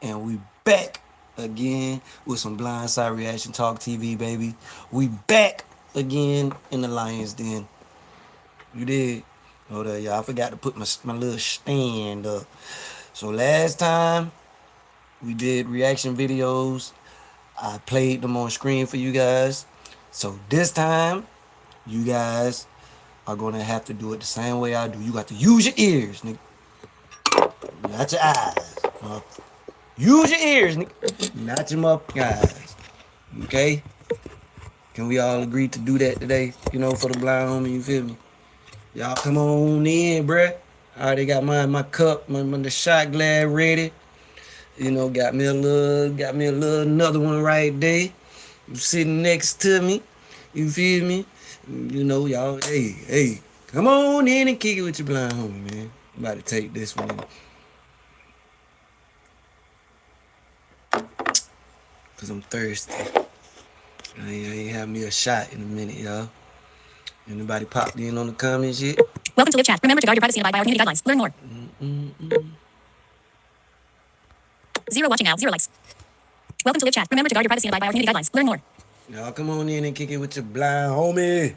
And we back again with some blindside reaction talk TV, baby. We back again in the Lions Den. You did. Hold up, y'all. I forgot to put my little stand up. So last time we did reaction videos. I played them on screen for you guys. So this time, you guys are gonna have to do it the same way I do. You got to use your ears, nigga. Not your eyes. Use your ears, nigga. Not your motherfucking eyes. Okay? Can we all agree to do that today? You know, for the blind homie, you feel me? Y'all come on in, bruh. I already got my cup, the shot glass ready. You know, got me a little another one right there. Sitting next to me. You feel me? You know, y'all, hey, come on in and kick it with your blind homie, man. I'm about to take this one in. Cause I'm thirsty. I ain't have me a shot in a minute, y'all. Anybody popped in on the comments yet? Welcome to live chat. Remember to guard your privacy and abide by our community guidelines. Learn more. Zero watching now. Zero likes. Welcome to live chat. Remember to guard your privacy and abide by our community guidelines. Learn more. Y'all come on in and kick it with your blind homie.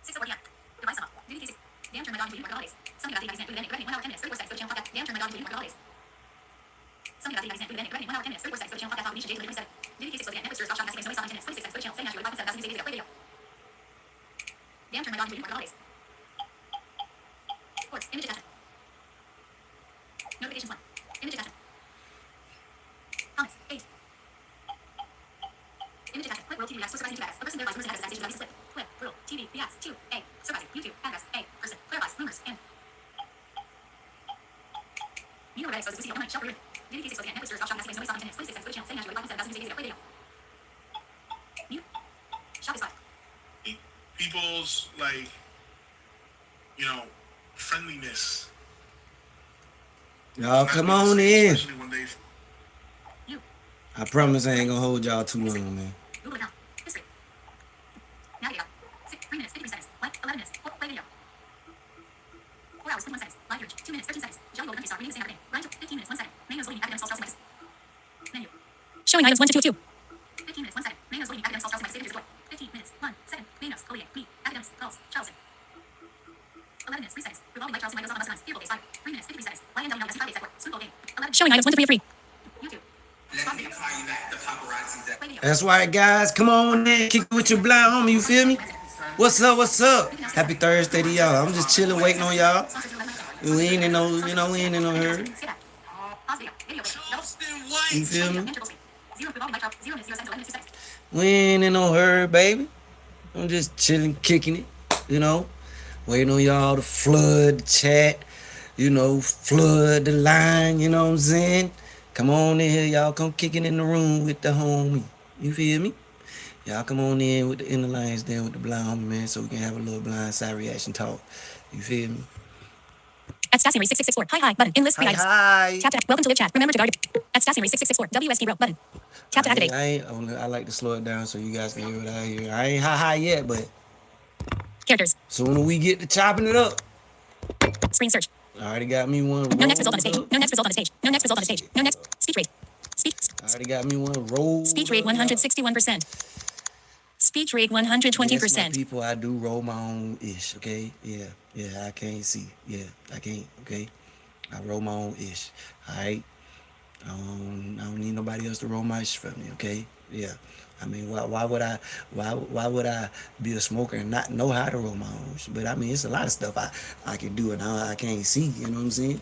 6:04 p.m. Device off. Duty cases. Damn, turn my dog to you. Holidays. Something about the device. 1 hour 10 minutes. 34 seconds. Go to channel podcast. Damn, turn my dog to you. Holidays. Something about the device. 1 hour 10 minutes. 34 seconds. Go to channel podcast. Misha J. 27. Duty cases. Netflix stores. Stop shop. Somebody saw 10 minutes. 26 seconds. Go to channel. Say naturally. 5 7,000 days ago. Play video. Damn, turn my dog to you. Holidays. Ports. Image attachment. Notifications 1. Image attachment. Comments. 8. Image attachment. Clip. World TV. Supervising 2 bags. A person verifies rumors and has a stage split. Clip. World TV. BS. 2. A. Supervising. YouTube. Address. A. Person. Clarifies. Rumors. And. You know what I exposes. We see online. Shop. Ruin. Duty cases. Netflix stores. Stop shop. Somebody saw 10 minutes. 26 seconds. Go to channel. Say naturally. 5 7,000 days ago. Play video. Mute. Shop is 5. People's, like, you know, friendliness. Y'all come on in. Especially when they... I promise I ain't gonna hold y'all too long, man. Google account. History. Navigate up. 3 minutes, 53 seconds. Like, 11 minutes. Play video. 4 hours, 21 seconds. Live urge. 2 minutes, 13 seconds. Jelly Roll Country Star. Reading the same happening. Grind to 15 minutes, 1 second. Mango's loading academic salts max. Menu. Showing items 1 to 2 of 2. 15 minutes, 1 second. Mango's loading academic salts max. Save your 15 minutes, 1 second. Mango's, Collier, me, academics, calls, Charleston. 11 minutes, 3 seconds. Revolving like Charleston, Michael's on bus times. Vehicle days 5. 3 minutes, 53 seconds. Lion down S5 8 second. Swim game. 11. Showing items 1 to 3 of free. YouTube. That's right, guys. Come on in, kick it with your blind homie. You feel me? What's up? What's up? Happy Thursday to y'all. I'm just chilling, waiting on y'all. We ain't in no, we ain't in no hurry. You feel me? We ain't in no hurry, baby. I'm just chilling, kicking it, you know. Waiting on y'all to flood the chat, you know, flood the line, you know what I'm saying? Come on in here, y'all come kicking in the room with the homie. You feel me? Y'all come on in with the inner lines then with the blind homie, man, so we can have a little blind side reaction talk. You feel me? At Stationary 6664. Hi button. In list 3 items. Hi. Tap to welcome to live chat. Remember to guard. At Stationary 6664. WSD row button. Tap to activate. I like to slow it down so you guys can hear what I hear. I ain't hi yet, but characters. Soon as we get to chopping it up. Screen search. I already got me one. No next result on the stage. No next result on the stage. No next result on the stage. No next speech rate. I already got me one roll. Speech rate 161%. Speech rate 120%. Yes, people, I do roll my own ish. Okay, yeah, I can't see. Yeah, I can't. Okay, I roll my own ish. All right. I don't need nobody else to roll my ish for me. Okay. Yeah. I mean, why would I be a smoker and not know how to roll my own? But I mean, it's a lot of stuff I can do and I can't see. You know what I'm saying?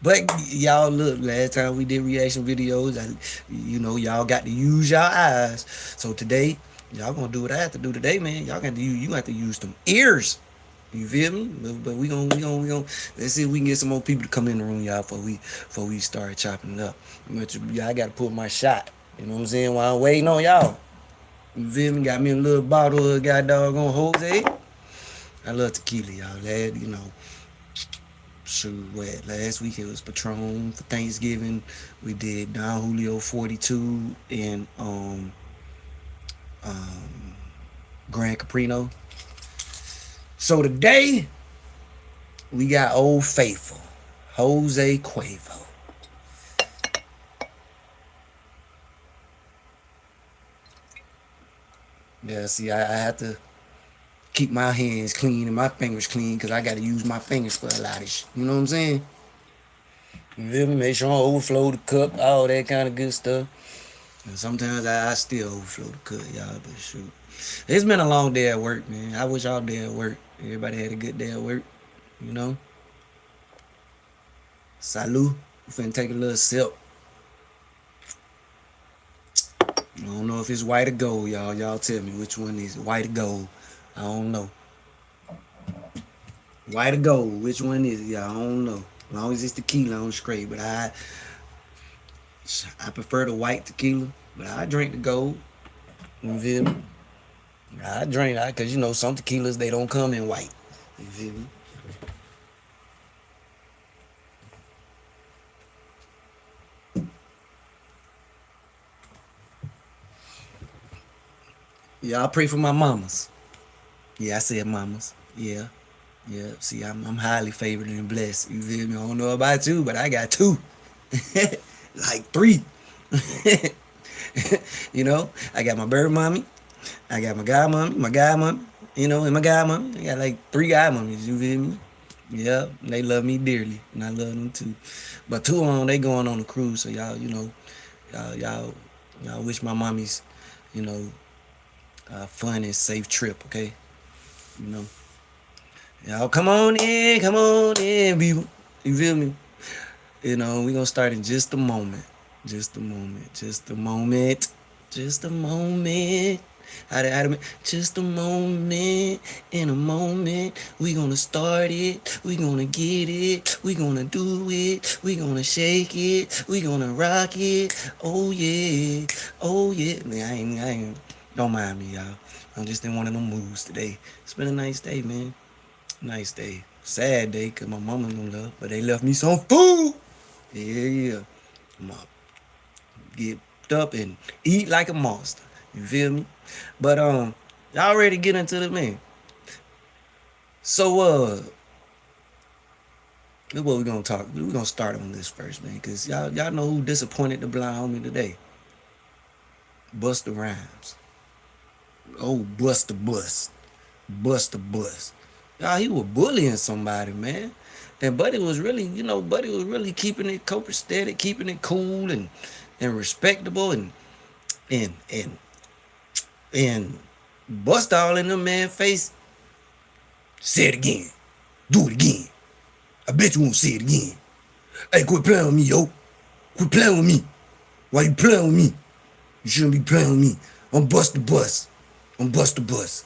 But y'all look, last time we did reaction videos, you know, y'all got to use y'all eyes. So today, y'all gonna do what I have to do today, man. Y'all got to you have to use them ears. You feel me? But we gonna let's see if we can get some more people to come in the room, y'all, before we start chopping it up. But y'all gotta put my shot. You know what I'm saying? While I'm waiting on y'all. You feel me? Got me a little bottle of goddamn Jose. I love tequila, y'all. You know. Shoot, last week it was Patron for Thanksgiving. We did Don Julio 42 and Grand Caprino. So today we got Old Faithful, Jose Cuervo. Yeah, see, I have to keep my hands clean and my fingers clean because I got to use my fingers for a lot of shit. You know what I'm saying? You feel me? Make sure I overflow the cup, all that kind of good stuff. And sometimes I still overflow the cup, y'all, but shoot. It's been a long day at work, man. I wish y'all day at work. Everybody had a good day at work, you know? Salud. We finna take a little sip. I don't know if it's white or gold, y'all. Y'all tell me which one is it, white or gold. I don't know. White or gold, which one is it, y'all? I don't know. As long as it's tequila, I'm straight. But I prefer the white tequila, but I drink the gold. You feel me? I drink that because, you know, some tequilas, they don't come in white. You feel me? Yeah, I pray for my mamas. Yeah, I said mamas. Yeah. Yeah. See, I'm highly favored and blessed. You feel me? I don't know about you, but I got two. Like three. You know, I got my bird mommy. I got my guy mommy, you know, and my guy mommy. I got like three guy mummies, you feel me? Yeah, they love me dearly, and I love them too. But two of them, they going on a cruise, so y'all, you know, y'all wish my mommies, you know, fun and safe trip, okay? You know, y'all come on in, people. You feel me? You know, we gonna start in just a moment, just a moment, just a moment, just a moment. Just a moment, in a moment, we gonna start it, we gonna get it, we gonna do it, we gonna shake it, we gonna rock it, oh yeah, oh yeah. Man, I ain't, don't mind me, y'all. I'm just in one of them moods today. It's been a nice day, man. Nice day. Sad day, cause my mama don't love, but they left me some food. Yeah. I'm gonna get up and eat like a monster. You feel me? But y'all ready to get into the man. So this is what we're gonna talk. We're gonna start on this first, man, cause y'all know who disappointed the blind homie today. Busta Rhymes. Oh, Busta Bust. Busta Bust. Y'all, he was bullying somebody, man. And Buddy was really, you know, Buddy was really keeping it copacetic, keeping it cool and respectable and and and bust all in the man's face. Say it again. Do it again. I bet you won't say it again. Hey, quit playing with me, yo. Quit playing with me. Why you playing with me? You shouldn't be playing with me. I'm Busta Bust. I'm Busta Bust.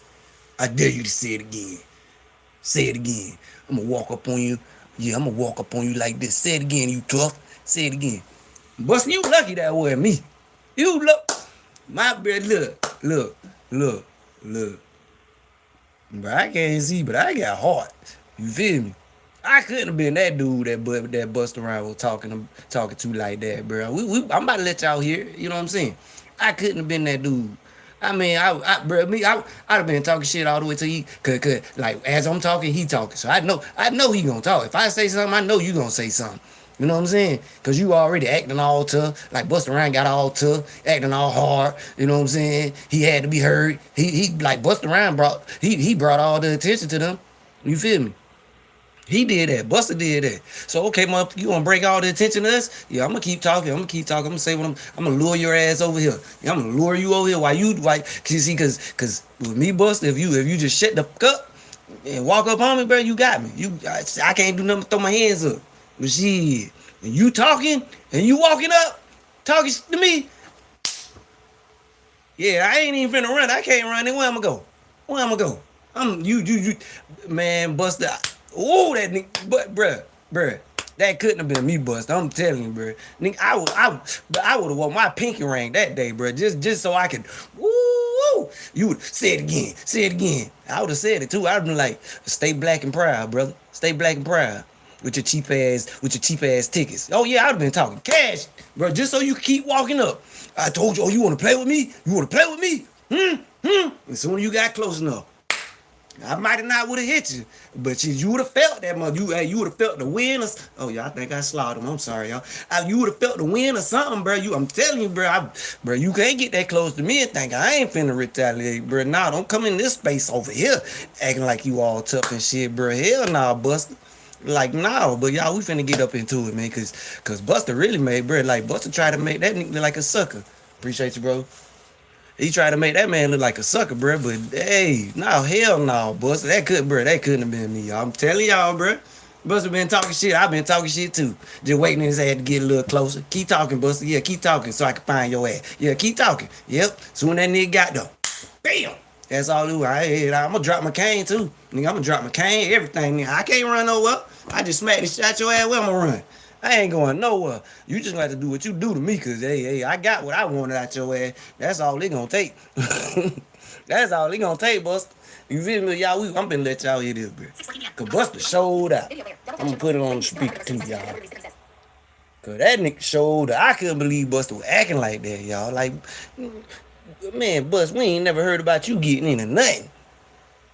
I dare you to say it again. Say it again. I'm gonna walk up on you. Yeah, I'm gonna walk up on you like this. Say it again, you tough. Say it again. Busta, you lucky that was me. You look. My bad, look. But I can't see, but I got heart. You feel me? I couldn't have been that dude that Busta Rhymes was talking to like that, bro. I'm about to let y'all hear. You know what I'm saying? I couldn't have been that dude. I mean, I'd have been talking shit all the way till he, cause like as I'm talking, he talking. So I know he gonna talk. If I say something, I know you gonna say something. You know what I'm saying? Cause you already acting all tough. Like Busta Rhymes got all tough, acting all hard. You know what I'm saying? He had to be heard. He like Busta Rhymes brought all the attention to them. You feel me? He did that. Busta did that. So okay, motherfucker, you gonna break all the attention to us? Yeah, I'm gonna keep talking. I'm gonna say what I'm gonna lure your ass over here. Yeah, I'm gonna lure you over here. Why you like? Cause you see, cause with me, Busta, if you just shut the fuck up and walk up on me, bro, you got me. I can't do nothing but throw my hands up. But shit, when you talking and you walking up, talking to me, yeah, I ain't even finna run. I can't run. Then where I'ma go? Where I'ma go? You, man, Busta. Oh, that nigga, but bruh, that couldn't have been me, Busta. I'm telling you, bruh. Nigga, I would have worn my pinky ring that day, bruh, just so I could. Woo! You would say it again. Say it again. I would have said it too. I'd been like, stay black and proud, brother. Stay black and proud. With your cheap ass tickets. Oh yeah, I'd have been talking cash, bro, just so you keep walking up. I told you, oh, you want to play with me? You want to play with me? As soon as you got close enough, I might have not would have hit you, but you would have felt that mother. You would have felt the wind. Oh yeah, I think I slaughtered him. I'm sorry, y'all. You would have felt the wind or something, bro. I'm telling you, bro. Bro, you can't get that close to me and think I ain't finna retaliate, bro. Nah, don't come in this space over here acting like you all tough and shit, bro. Hell nah, Buster. Like no, but y'all, we finna get up into it, man, cause Buster really made, bro. Like Buster tried to make that nigga look like a sucker. Appreciate you, bro. He tried to make that man look like a sucker, bro. But hey, no, hell no, Buster. That couldn't have been me, y'all. I'm telling y'all, bro. Buster been talking shit. I've been talking shit too. Just waiting his ass to get a little closer. Keep talking, Buster. Yeah, keep talking so I can find your ass. Yeah, keep talking. Yep. Soon that nigga got though. Bam. That's all it was. I'm gonna drop my cane too. Nigga, I'm gonna drop my cane, everything. Nigga. I can't run nowhere. I just smacked the shot your ass. Where I'm gonna run? I ain't going nowhere. You just got to do what you do to me, cause hey, I got what I wanted out your ass. That's all they gonna take. That's all they gonna take, Buster. You feel me, y'all? I'm gonna let y'all hear this, bro. Cause Buster showed out. I'm gonna put it on the speaker too, y'all. Cause that nigga showed out. I couldn't believe Buster was acting like that, y'all. Like, man, Bust, we ain't never heard about you getting into nothing.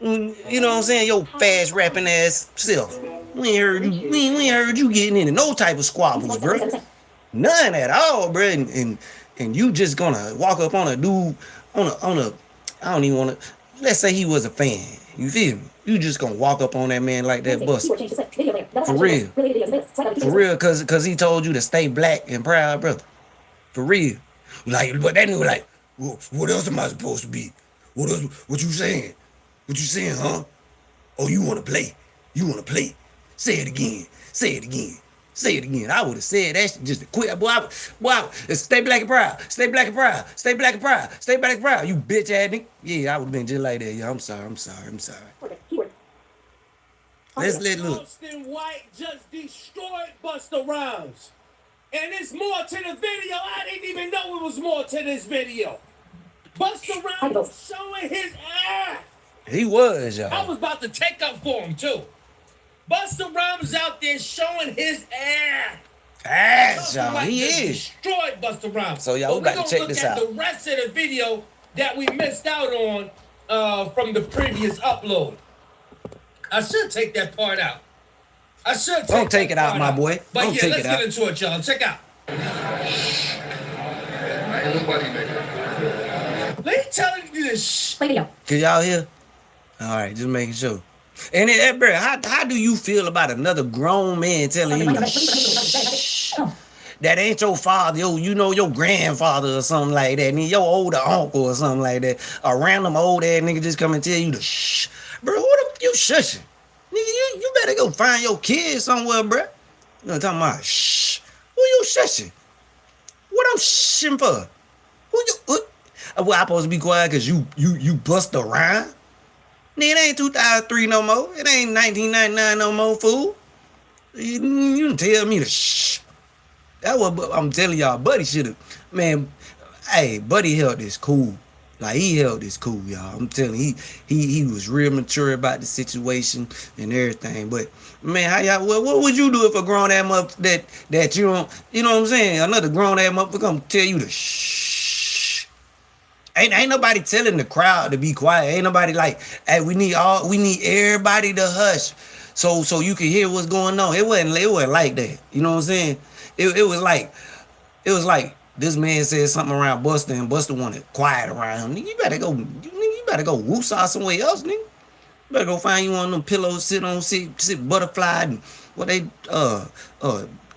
You know what I'm saying? Your fast rapping ass self. We ain't heard you getting into no type of squabbles, bro. None at all, bro. And you just gonna walk up on a dude on a I don't even wanna, let's say he was a fan. You feel me? You just gonna walk up on that man like that, Bust. For real. For real, cause he told you to stay black and proud, brother. For real. Like, but that nigga like, what else am I supposed to be? What else? What you saying? What you saying, huh? Oh, you wanna play? You wanna play? Say it again. Say it again. Say it again. I would have said that shit just to quit. Boy, stay black and proud. Stay black and proud. Stay black and proud. Stay black and proud. You bitch ass nigga. Yeah, I would have been just like that. Yeah, I'm sorry. Let's let look. Austin White just destroyed Busta Rhymes. And there's more to the video. I didn't even know it was more to this video. Busta Rhymes was showing his ass. He was, y'all. I was about to take up for him, too. Busta Rhymes out there showing his ass. Ass, y'all. He is. Destroyed Busta Rhymes. So, y'all, we got to check this out. The rest of the video that we missed out on from the previous upload. I should take that part out. Don't take it out, my boy. But don't yeah, take let's it out. get into it, y'all. Check out. They telling you this. Play video. Can y'all hear? All right, just making sure. And then, bro, how do you feel about another grown man telling you that ain't your father, your grandfather or something like that, and your older uncle or something like that? A random old ass nigga just come and tell you to shh. Bro, what you shushing? Nigga, you better go find your kids somewhere, bro. You know talking about shh. Who you shushing? What I'm shushing for? Well, I supposed to be quiet because you bust a rhyme? Nigga, it ain't 2003 no more. It ain't 1999 no more, fool. You tell me to shh. That's what I'm telling y'all. Buddy should have, man. Hey, Buddy held this cool. Like, he held this cool, y'all. I'm telling you, he was real mature about the situation and everything. But man, what would you do if a grown ass motherfucker that you don't, you know what I'm saying? Another grown ass motherfucker come tell you to shh. Ain't nobody telling the crowd to be quiet. Ain't nobody like, hey, we need everybody to hush so you can hear what's going on. It wasn't like that. You know what I'm saying? It was like this man said something around Buster and Buster wanted quiet around him. Nigga, you better go woosah somewhere else, nigga. You better go find you one of them pillows, sit butterfly and what they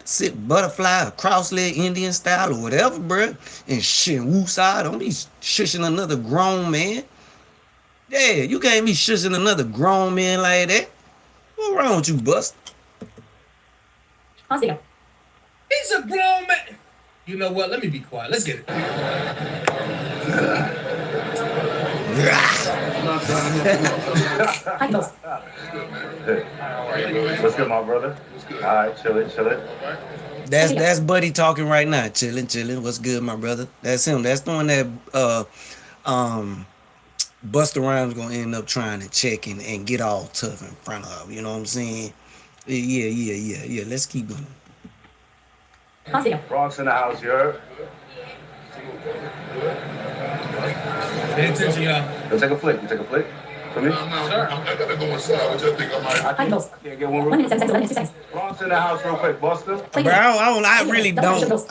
sit butterfly, cross-leg Indian style or whatever, bruh. And shit, woosah. Don't be shushing another grown man. Yeah, you can't be shushing another grown man like that. What's wrong with you, Buster? Pause video. He's a grown man. You know what? Let me be quiet. Let's get it. Hi, Ghost. What's good, my brother? All right, chillin'. That's Buddy talking right now. Chillin'. What's good, my brother? That's him. That's the one that Busta Rhymes gonna end up trying to check and get all tough in front of. You know what I'm saying? Yeah. Let's keep going. Pause video. Bronx in the house, you heard? Pay attention, y'all. You take a flick. For me? No, I gotta go inside. What you think I might? I can't get one real 1 minute, quick. 7 seconds, 2 seconds. Bronx in the house real quick, Buster. Bro, I really don't.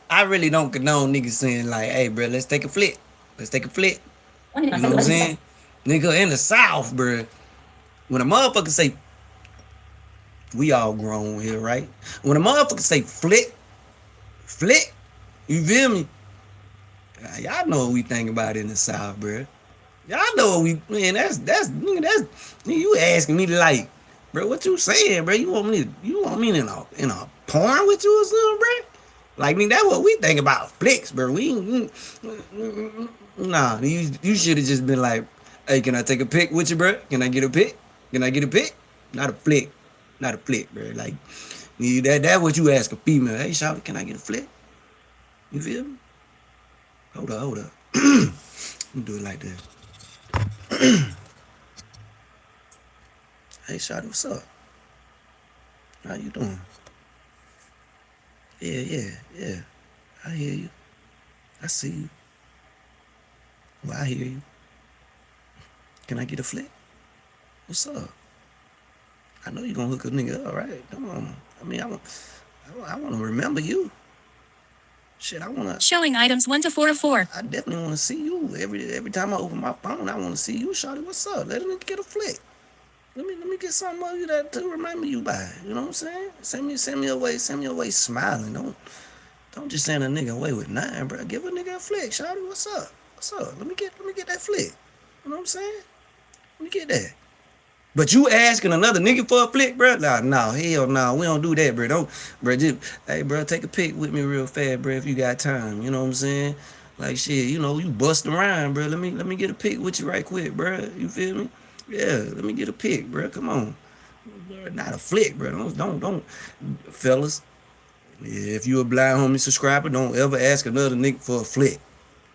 I really don't condone niggas saying like, "Hey, bro, let's take a flick. Let's take a flick." 1 minute, You know what I'm 7 saying? Nigga, in the South, bro, when a motherfucker say, we all grown here, right? When a motherfucker say flick, you feel me? Y'all know what we think about in the South, bro. Y'all know what we, man, that's, nigga, you asking me to like, bro, what you saying, bro? You want me in a porn with you or something, bro? Like, nigga, that's what we think about flicks, bro. Nah, you should have just been like, hey, can I take a pic with you, bro? Can I get a pic? Can I get a pic? Not a flick. Not a flick, bro. Like, that's what you ask a female. Hey, shawty, can I get a flick? You feel me? Hold up. Let me do it like this. Hey, shawty, what's up? How you doing? Yeah. I hear you. I see you. Well, I hear you. Can I get a flick? What's up? I know you're gonna hook a nigga up, right? Come on. I mean, I want to remember you. Shit, I want to. Showing items 1 to 4 of 4. I definitely want to see you. Every time I open my phone, I want to see you, shawty. What's up? Let me get a flick. Let me get something of you that to remember you by. You know what I'm saying? Send me away smiling. Don't just send a nigga away with nothing, bro. Give a nigga a flick, shawty. What's up? Let me get that flick. You know what I'm saying? Let me get that. But you asking another nigga for a flick, bro? Nah, hell no. We don't do that, bro. Hey, bro, take a pic with me real fast, bro, if you got time. You know what I'm saying? Like, shit, you know, you busting around, bro. Let me get a pic with you right quick, bro. You feel me? Yeah, let me get a pic, bro. Come on. Not a flick, bro. Don't. Fellas, if you a Blind Homie subscriber, don't ever ask another nigga for a flick.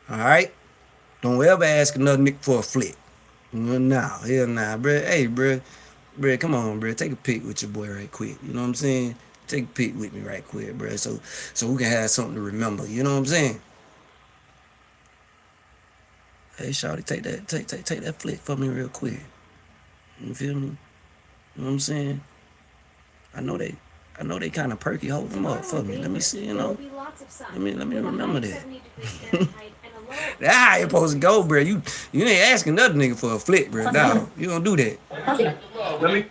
All right? Don't ever ask another nigga for a flick. Nah, hell nah, bro. Hey, bro, come on, bro. Take a pic with your boy right quick. You know what I'm saying? Take a pic with me right quick, bro. So we can have something to remember. You know what I'm saying? Hey, shawty, take that flick for me real quick. You feel me? You know what I'm saying? I know they kind of perky. Hold them up for me. Let me see, you know. Let me remember that. That's how you supposed to go, bro. You ain't asking another nigga for a flick, bro. No, you don't do that.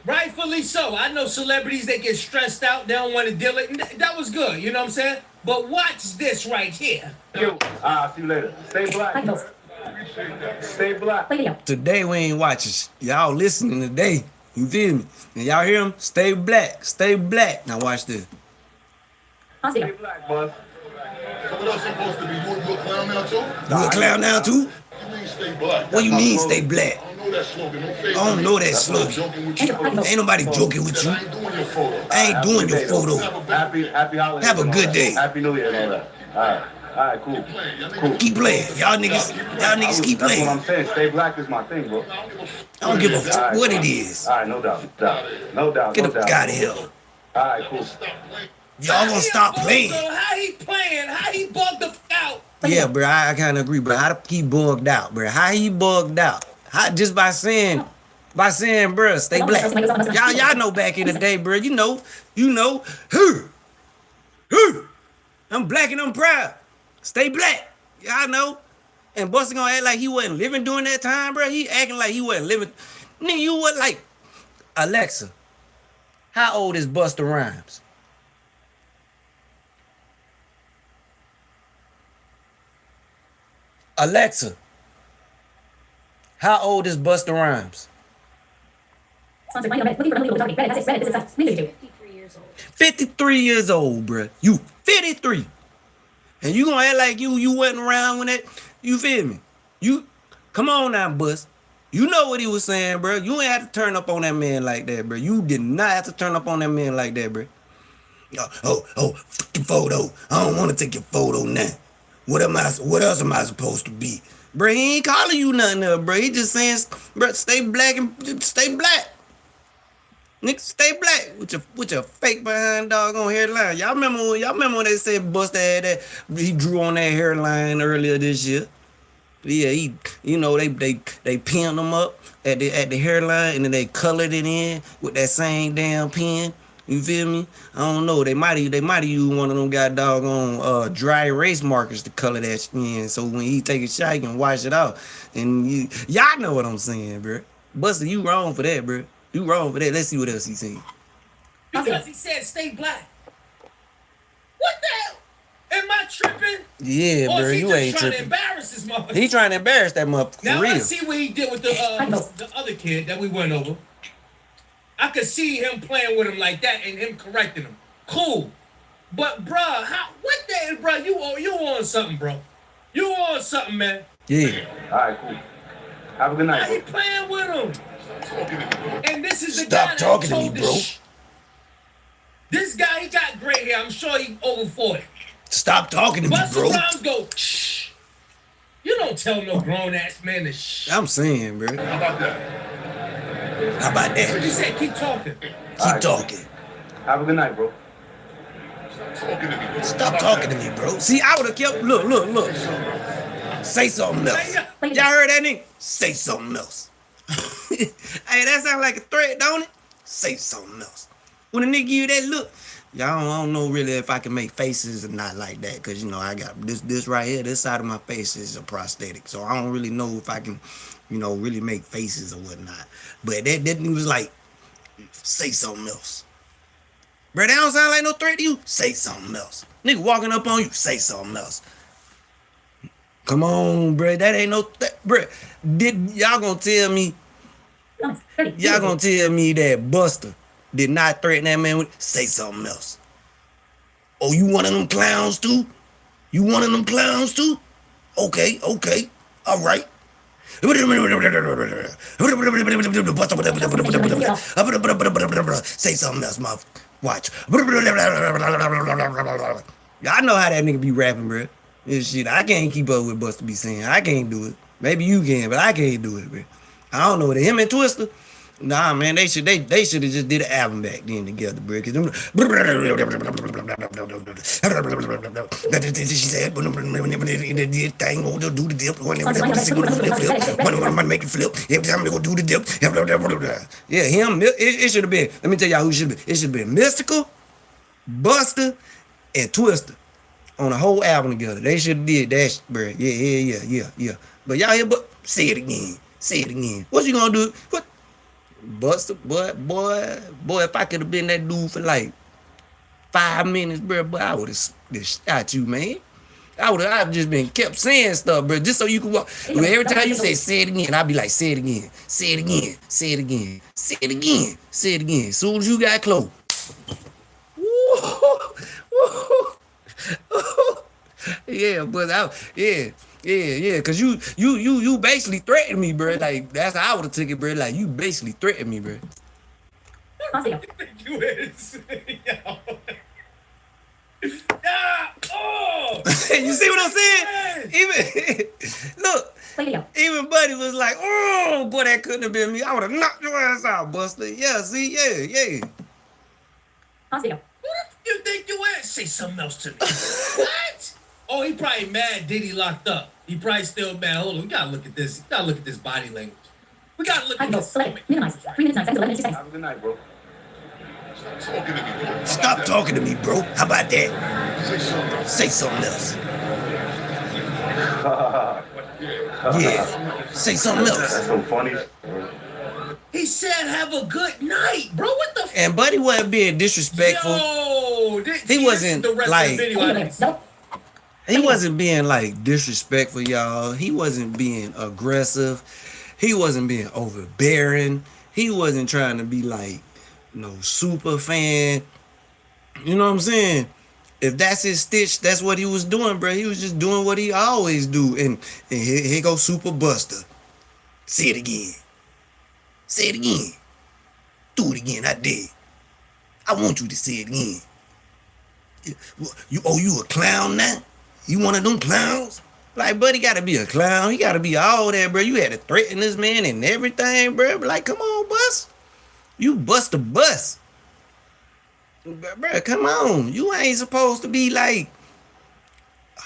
Rightfully so. I know celebrities that get stressed out. They don't want to deal it. That was good. You know what I'm saying? But watch this right here. I'll see you later. Stay black. Stay black. Today we ain't watching. Y'all listening today. You feel me? And y'all hear him? Stay black. Stay black. Now watch this. Stay black, bud. So what else supposed to be? You a clown now too? You a clown now too? You mean stay black? What you mean stay black? I don't know that slogan. I don't know that slogan. Ain't nobody joking with you. I ain't doing your photo. I ain't doing your photo. Happy holidays. Have a good day. Happy New Year and all that. All right, cool. Keep playing. Y'all niggas keep That's playing. what I'm saying. Stay black is my thing, bro. I don't give a fuck what it is. All right, no doubt. No doubt. Get the fuck out of here. All right, cool. Y'all gonna stop playing. How he playing? How he bugged the fuck out? Yeah, bro, I kind of agree, bro. How he bugged out, bro? How he bugged out? Just by saying, bro, stay black. Y'all know back in the day, bro. You know, I'm black and I'm proud. Stay black. Y'all know. And Busta gonna act like he wasn't living during that time, bro. He acting like he wasn't living. Nigga, you what, like, Alexa, how old is Busta Rhymes? Alexa, how old is Busta Rhymes? 53 years old. 53 years old, bruh. You 53. And you gonna act like you wasn't around when that, you feel me? You, come on now, Bus. You know what he was saying, bro. You ain't have to turn up on that man like that, bro. You did not have to turn up on that man like that, bro. Fuck your photo. I don't want to take your photo now. What else am I supposed to be? Bro, he ain't calling you nothing else, bro. He just saying, bro, stay black and stay black. Nigga, stay black with your fake behind doggone hairline. Y'all remember when they said Busta had that? He drew on that hairline earlier this year. Yeah, they pinned him up at the hairline, and then they colored it in with that same damn pen. You feel me? I don't know. They might use one of them got doggone dry erase markers to color that shit in. So when he take a shot, he can wash it out. And y'all know what I'm saying, bro. Buster, you wrong for that, bro. You wrong for that. Let's see what else he saying. Because he said stay black. What the hell? Am I tripping? Yeah, or bro, is he you just ain't trying to tripping. embarrass this motherfucker? He trying to embarrass that motherfucker Now for real. I see what he did with the other kid that we went over. I could see him playing with him like that and him correcting him. Cool. But bruh, what the hell, bruh? You on something, bro. You on something, man. Yeah. Alright, cool. Have a good night, Why he bro. playing with him? And this is the Stop guy that talking to told me, this bro. This guy, he got gray hair. I'm sure he over 40. Stop talking to me, Buster bro. Rhymes go, shh. You don't tell no grown-ass man to shh. I'm saying, bro. How about that? How about that? He said, keep talking. Keep talking. Have a good night, bro. Talking to me, bro. Stop talking to me, bro. See, I would have kept. Look. Say something else. Y'all heard that nigga? Say something else. Hey, that sound like a threat, don't it? Say something else. When a nigga give you that look, y'all don't know really if I can make faces or not like that, cause you know I got this right here. This side of my face is a prosthetic, so I don't really know if I can, really make faces or whatnot. But that nigga was like, say something else. Bro, that don't sound like no threat to you. Say something else. Nigga walking up on you, say something else. Come on, bro. That ain't no bro. Y'all gonna tell me that Buster did not threaten that man with say something else? Oh, you one of them clowns too? You one of them clowns too? Okay. All right. Say something else, motherfucker. Watch. I know how that nigga be rapping, bro. This shit, I can't keep up with Busta be saying. I can't do it. Maybe you can, but I can't do it, bro. I don't know what him and Twister. Nah, man, they should have just did an album back then together, bro. Cause them, she said, this thing go do the dip, make it flip. Every time they go do the dip, yeah, him. It should have been. Let me tell y'all who should have been. It should have been Mystical, Buster, and Twister on a whole album together. They should have did that, bro. Yeah. But y'all here, but say it again. What you gonna do? What? Buster, boy, if I could have been that dude for like 5 minutes, bro, I would have shot you, man. I've just been kept saying stuff, bro, just so you can walk. Every time you say it again, I'd be like, say it again. As soon as you got close. Yeah, but cause you basically threatened me, bro. Like that's how I would have took it, bro. Like you basically threatened me, bro. You is. You see what I'm saying? Even Buddy was like, oh boy, that couldn't have been me. I would have knocked your ass out, Buster. Yeah, see, yeah. You think you is? Say something else to me. What? Oh, he probably mad Diddy locked up. He probably still mad. Hold on, we gotta look at this. We gotta look at this body language. We gotta look at this. Have a good night, bro. Talking to me, bro. Stop talking to me, bro. How about that? Say something else. Say something else. Yeah. Say something else. That's so funny. He said, "Have a good night, bro." What the? And Buddy wasn't being disrespectful. Yo, He wasn't the rest like. of the video. He wasn't being like disrespectful, y'all. He wasn't being aggressive. He wasn't being overbearing. He wasn't trying to be like no super fan. You know what I'm saying? If that's his stitch, that's what he was doing, bro. He was just doing what he always do. And here goes Super Buster. Say it again. Do it again. I did. I want you to say it again. You a clown now? You one of them clowns? Like, buddy, gotta be a clown. He gotta be all that, bro. You had to threaten this man and everything, bro. Like, come on, Bus. You bust a bus. Bro, come on. You ain't supposed to be like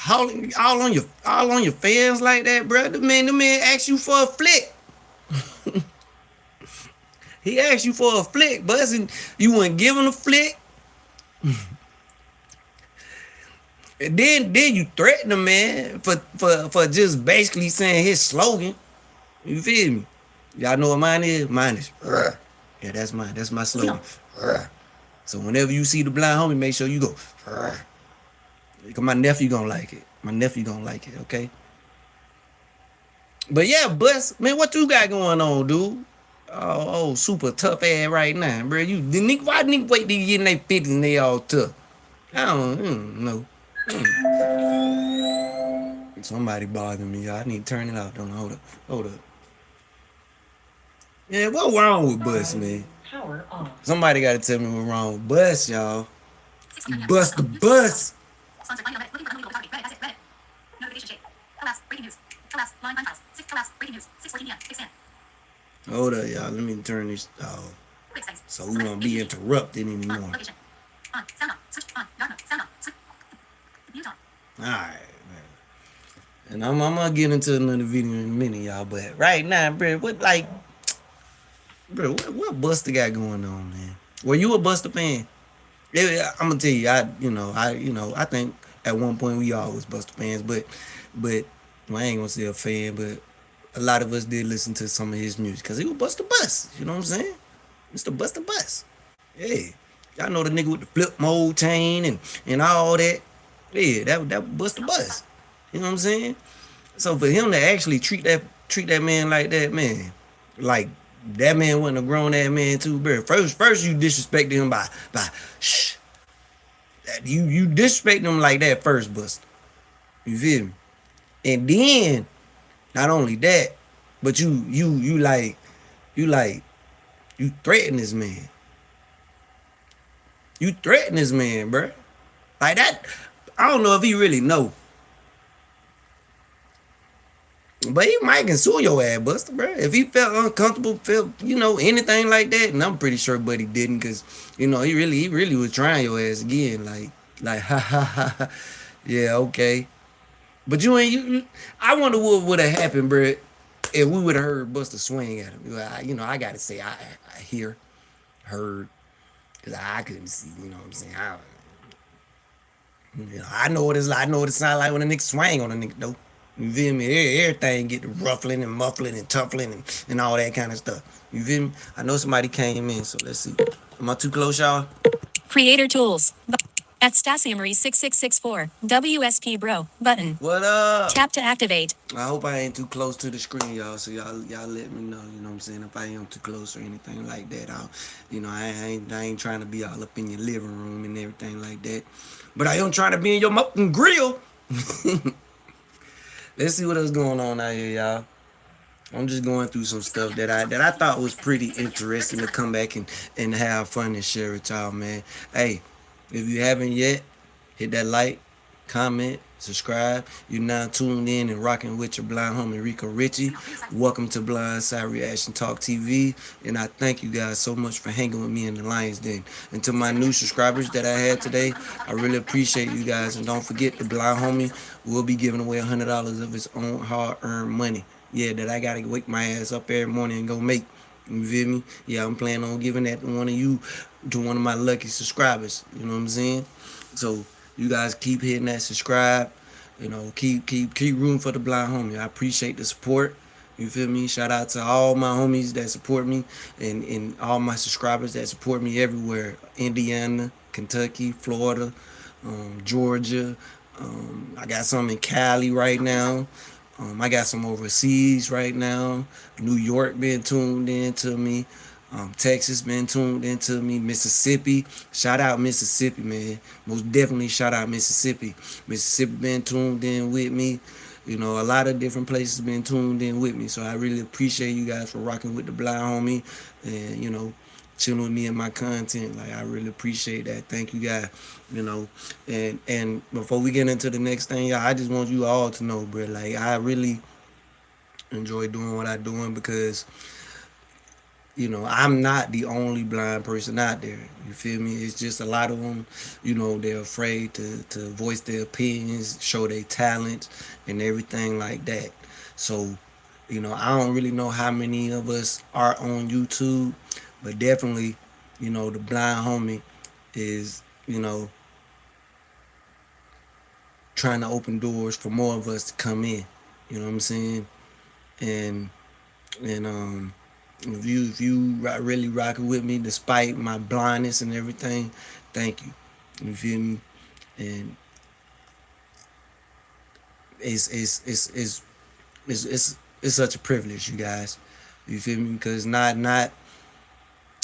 all on your fans like that, bro. The man asked you for a flick. He asked you for a flick, but you wouldn't give him a flick. And then you threaten the man for just basically saying his slogan. You feel me? Y'all know what mine is? Mine is "Rrr." Yeah, that's mine. That's my slogan. "Rrr." So whenever you see the blind homie, make sure you go "Rrr." Because my nephew gonna like it. My nephew gonna like it, okay? But yeah, Bus, man, what you got going on, dude? Oh, super tough ass right now, bro. Why nigga wait till you get in their 50s and they all tough? I don't know. Somebody bothering me, y'all. I need to turn it off. Don't hold up. Yeah, what wrong with Bus, man? Somebody gotta tell me what's wrong with Bus, y'all. Bust the bus. Sponsored by Reddit. Looking for unbelievable topic. Reddit. That's it. Reddit. Notification shake. Collapse. Breaking news. Collapse. Blind files. 6 collapse. Breaking news. 6:14 p.m. Expand. Hold up, y'all. Let me turn this off. Quick sites. So we won't be interrupted anymore. On. Location. On. Sound on. Switch on. Dark mode. Sound on. Switch. Mute on. Alright, man. And I'm gonna get into another video in a minute, y'all. But right now, bro, what Buster got going on, man? Were you a Buster fan? Yeah, I'm gonna tell you, I think at one point we all was Buster fans, but well, I ain't gonna say a fan, but a lot of us did listen to some of his music because he was Buster Bus. You know what I'm saying? Mr. Buster Bus. Yeah, y'all know the nigga with the flip mode chain and all that. Yeah, that Buster Bus. You know what I'm saying? So for him to actually treat that man like that, man, like that man wasn't a grown ass man too, bro. First you disrespected him by shh. You disrespected him like that first, Buster. You feel me? And then not only that, but you threaten this man. You threaten this man, bro. Like that. I don't know if he really know. But he might can sue your ass, Buster, bro. If he felt uncomfortable, anything like that, and I'm pretty sure Buddy didn't, cause he really was trying your ass again, like ha. Yeah, okay. But I wonder what would have happened, bro, if we would have heard Buster swing at him. I gotta say I heard, cause I couldn't see. You know what I'm saying? I know what it's like. I know what it sounds like when a nigga swing on a nigga though. You feel me? Everything get ruffling and muffling and tuffling and all that kind of stuff. You feel me? I know somebody came in, so let's see. Am I too close, y'all? Creator tools. At Stasiamory6664. WSP Bro. Button. What up? Tap to activate. I hope I ain't too close to the screen, y'all. So y'all let me know. You know what I'm saying? If I am too close or anything like that, I ain't trying to be all up in your living room and everything like that. But I am trying to be in your muffin grill. Let's see what else going on out here, y'all. I'm just going through some stuff that I thought was pretty interesting to come back and have fun and share with y'all, man. Hey, if you haven't yet, hit that like, comment, subscribe. You're now tuned in and rocking with your blind homie Rico Richy. Welcome to Blindside Reaction Talk TV, and I thank you guys so much for hanging with me in the Lions Den. And to my new subscribers that I had today, I really appreciate you guys. And don't forget, the blind homie will be giving away $100 of his own hard-earned money. Yeah, that I gotta wake my ass up every morning and go make. You feel me? Yeah, I'm planning on giving that to one of my lucky subscribers. You know what I'm saying? So you guys keep hitting that subscribe. Keep rooting for the blind homie. I appreciate the support. You feel me? Shout out to all my homies that support me and all my subscribers that support me everywhere. Indiana, Kentucky, Florida, Georgia. I got some in Cali right now. I got some overseas right now. New York been tuned in to me. Texas been tuned into me. Mississippi, shout out Mississippi, man. Most definitely shout out Mississippi. Mississippi been tuned in with me. A lot of different places been tuned in with me. So I really appreciate you guys for rocking with the blind homie and chilling with me and my content. Like, I really appreciate that. Thank you guys. And before we get into the next thing, y'all, I just want you all to know, bro, like, I really enjoy doing what I'm doing because you know, I'm not the only blind person out there. You feel me? It's just a lot of them, you know, they're afraid to voice their opinions, show their talents, and everything like that. So, you know, I don't really know how many of us are on YouTube, but definitely, you know, the blind homie is, you know, trying to open doors for more of us to come in. You know what I'm saying? And and if you really rocking with me despite my blindness and everything, thank you. You feel me? And it's it's it's it's it's such a privilege, you guys. You feel me? Because not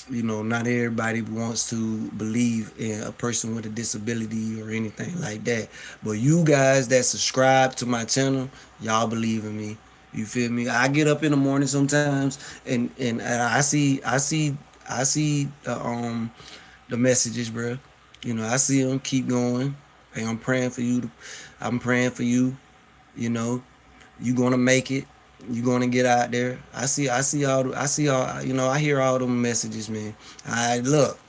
you know, not everybody wants to believe in a person with a disability or anything like that. But you guys that subscribe to my channel, y'all believe in me. You feel me? I get up in the morning sometimes, and I see the messages, bro. You know, I see them. Keep going. Hey, I'm praying for you. I'm praying for you. You know, you gonna make it. You gonna get out there. I see all. You know, I hear all them messages, man. I look.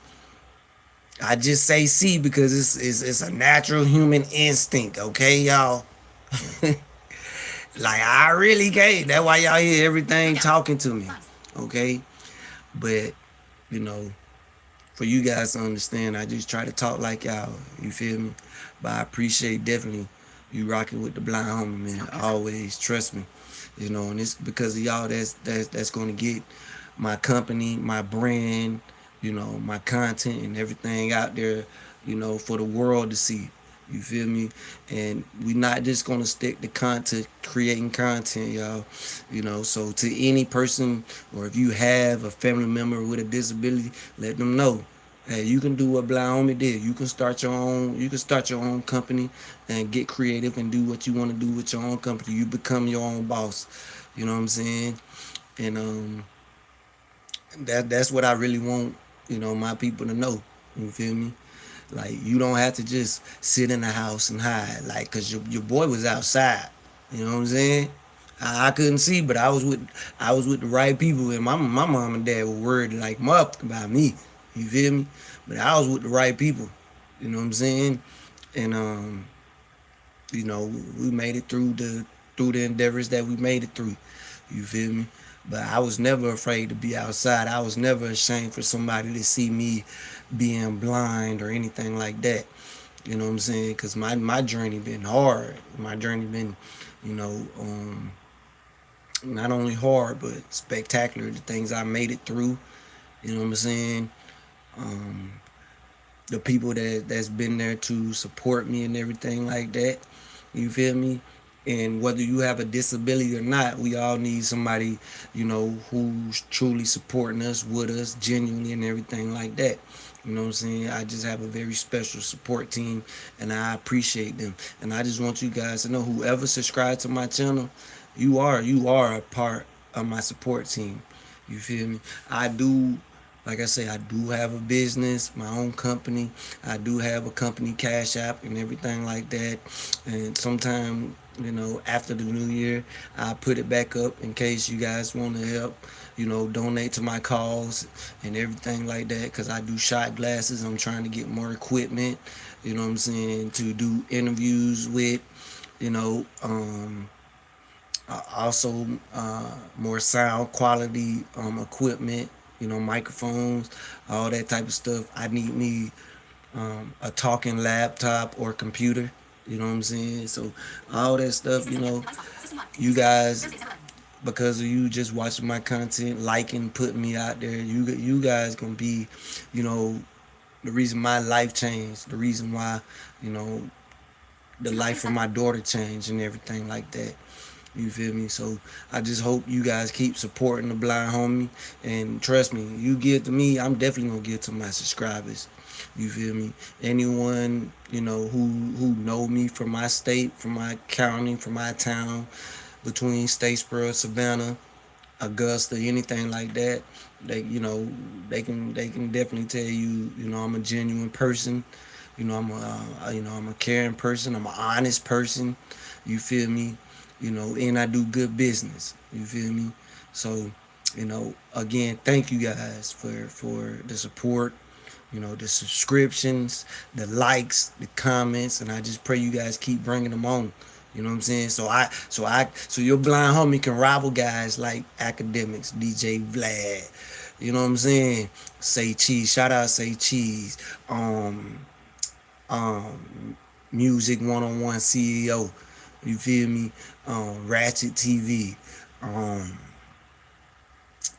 I just say see because it's a natural human instinct. Okay, y'all. Like I really can't. That's why y'all hear everything talking to me. Okay, but you know, for you guys to understand, I just try to talk like y'all. You feel me? But I appreciate definitely you rocking with the blind homie, man. Always trust me. You know, and it's because of y'all that's gonna get my company, my brand, you know, my content and everything out there, you know, for the world to see. You feel me? And we not just gonna stick to content, creating content, y'all. You know, so to any person or if you have a family member with a disability, let them know. Hey, you can do what Blind Homie did. You can start your own. You can start your own company and get creative and do what you want to do with your own company. You become your own boss. You know what I'm saying? And that's what I really want. You know, my people to know. You feel me? Like you don't have to just sit in the house and hide. Like, cause your boy was outside. You know what I'm saying? I couldn't see, but I was with the right people, and my mom and dad were worried like muff about me. You feel me? But I was with the right people. You know what I'm saying? And you know, we made it through the endeavors that we made it through. You feel me? But I was never afraid to be outside. I was never ashamed for somebody to see me being blind or anything like that. You know what I'm saying? Cause my journey been hard. My journey been, you know, not only hard but spectacular. The things I made it through. You know what I'm saying? Um, the people that's been there to support me and everything like that. You feel me? And whether you have a disability or not, we all need somebody, you know, who's truly supporting us, with us, genuinely, and everything like that. You know what I'm saying? I just have a very special support team, and I appreciate them. And I just want you guys to know, whoever subscribed to my channel, you are a part of my support team. You feel me? I do, like I say, I do have a business, my own company. I do have a company cash app and everything like that. And sometime, you know, after the new year, I put it back up in case you guys want to help, you know, donate to my cause and everything like that. Because I do shot glasses. I'm trying to get more equipment, you know what I'm saying, to do interviews with, you know, also more sound quality equipment, you know, microphones, all that type of stuff. I need me a talking laptop or computer, you know what I'm saying? So all that stuff, you know, you guys, because of you just watching my content, liking, putting me out there, you guys gonna be, you know, the reason my life changed, the reason why, you know, the life of my daughter changed and everything like that. You feel me? So I just hope you guys keep supporting the blind homie. And trust me, you give to me, I'm definitely gonna give to my subscribers. You feel me? Anyone, you know, who know me from my state, from my county, from my town, between Statesboro, Savannah, Augusta, anything like that, they, you know, they can definitely tell you, you know, I'm a genuine person. You know, I'm a caring person. I'm an honest person. You feel me? You know, and I do good business. You feel me? So You know, again, thank you guys for the support, you know, the subscriptions, the likes, the comments, and I just pray you guys keep bringing them on. You know what I'm saying? So your blind homie can rival guys like Academics, DJ Vlad. You know what I'm saying? Say Cheese, shout out Say Cheese. Music One-on-One CEO. You feel me? Ratchet TV. Um,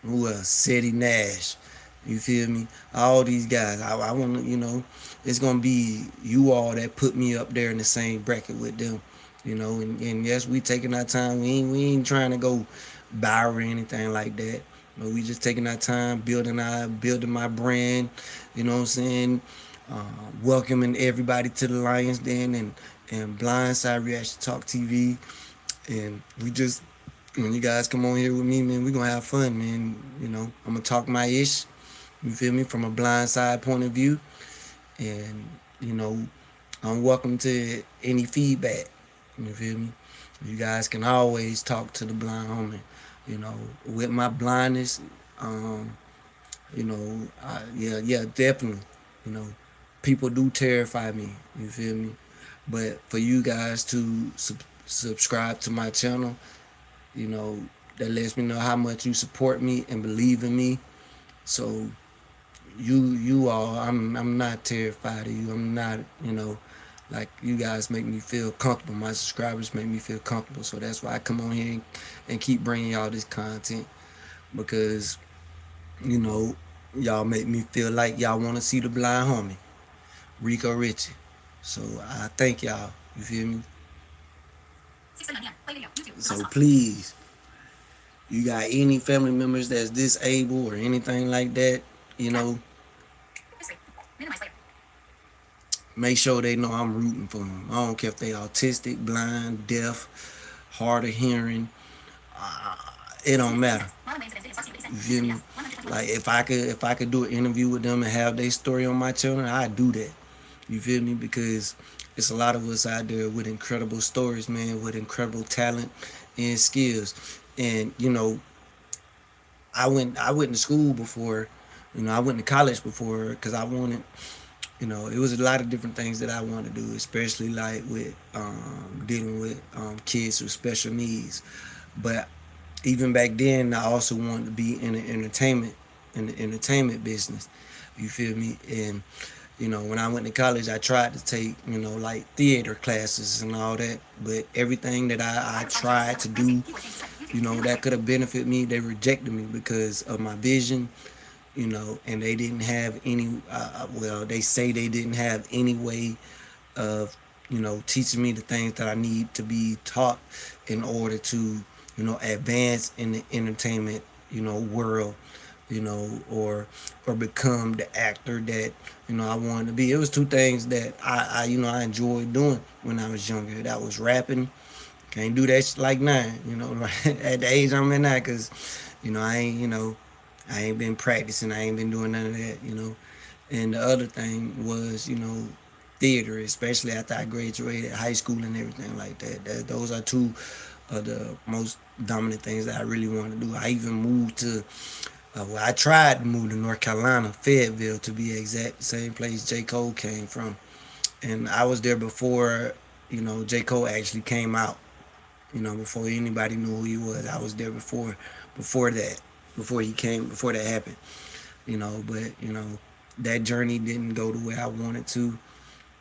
who else? City Nash. You feel me? All these guys. I want to, you know, it's gonna be you all that put me up there in the same bracket with them. You know, and yes, we taking our time. We ain't trying to go viral or anything like that. But we just taking our time, building my brand. You know what I'm saying? Welcoming everybody to the Lions Den and Blindside Reaction Talk TV. And we just, when you guys come on here with me, man, we gonna have fun, man. You know, I'm gonna talk my ish. You feel me? From a blindside point of view. And, you know, I'm welcome to any feedback. You feel me? You guys can always talk to the blind homie. You know, with my blindness, you know, yeah, definitely. You know, people do terrify me. You feel me? But for you guys to subscribe to my channel, you know, that lets me know how much you support me and believe in me. So you all, I'm not terrified of you. I'm not, you know, like, you guys make me feel comfortable. My subscribers make me feel comfortable. So that's why I come on here and keep bringing y'all this content, because, you know, y'all make me feel like y'all want to see the blind homie, Rico Richy. So I thank y'all. You feel me? 6:39 p.m. Play video. YouTube. So please, you got any family members that's disabled or anything like that, you know, History. Minimize layer. make sure they know I'm rooting for them. I don't care if they autistic, blind, deaf, hard of hearing. It don't matter. You feel me? Like, if I could do an interview with them and have their story on my channel, I'd do that. You feel me? Because it's a lot of us out there with incredible stories, man, with incredible talent and skills. And, you know, I went to school before, you know, I went to college before, because I wanted, you know, it was a lot of different things that I wanted to do, especially like with dealing with kids with special needs. But even back then, I also wanted to be in the entertainment business. You feel me? And, you know, when I went to college, I tried to take, you know, like theater classes and all that. But everything that I tried to do, you know, that could have benefited me, they rejected me because of my vision, you know, and they didn't have any, well, they say they didn't have any way of, you know, teaching me the things that I need to be taught in order to, you know, advance in the entertainment, you know, world, you know, or become the actor that, you know, I wanted to be. It was two things that I you know, I enjoyed doing when I was younger. That was rapping. Can't do that shit like now, you know, at the age I'm in now, because, you know, I ain't been practicing. I ain't been doing none of that, you know. And the other thing was, you know, theater, especially after I graduated high school and everything like that. Those are two of the most dominant things that I really want to do. I even moved to, well, I tried to move to North Carolina, Fayetteville to be exact, the same place J. Cole came from. And I was there before, you know, J. Cole actually came out. You know, before anybody knew who he was. I was there before that, before that happened. You know, but, you know, that journey didn't go the way I wanted to.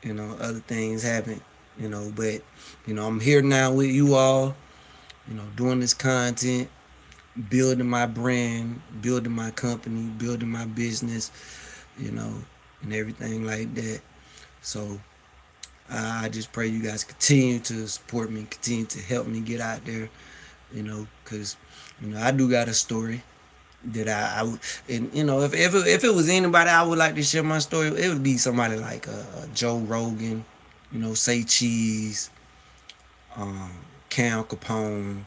You know, other things happened, you know, but, you know, I'm here now with you all, you know, doing this content, building my brand, building my company, building my business, you know, and everything like that. So I just pray you guys continue to support me, continue to help me get out there, you know, because, you know, I do got a story that I would, and, you know, if it was anybody I would like to share my story, it would be somebody like Joe Rogan, you know, Say Cheese, Cam Capone,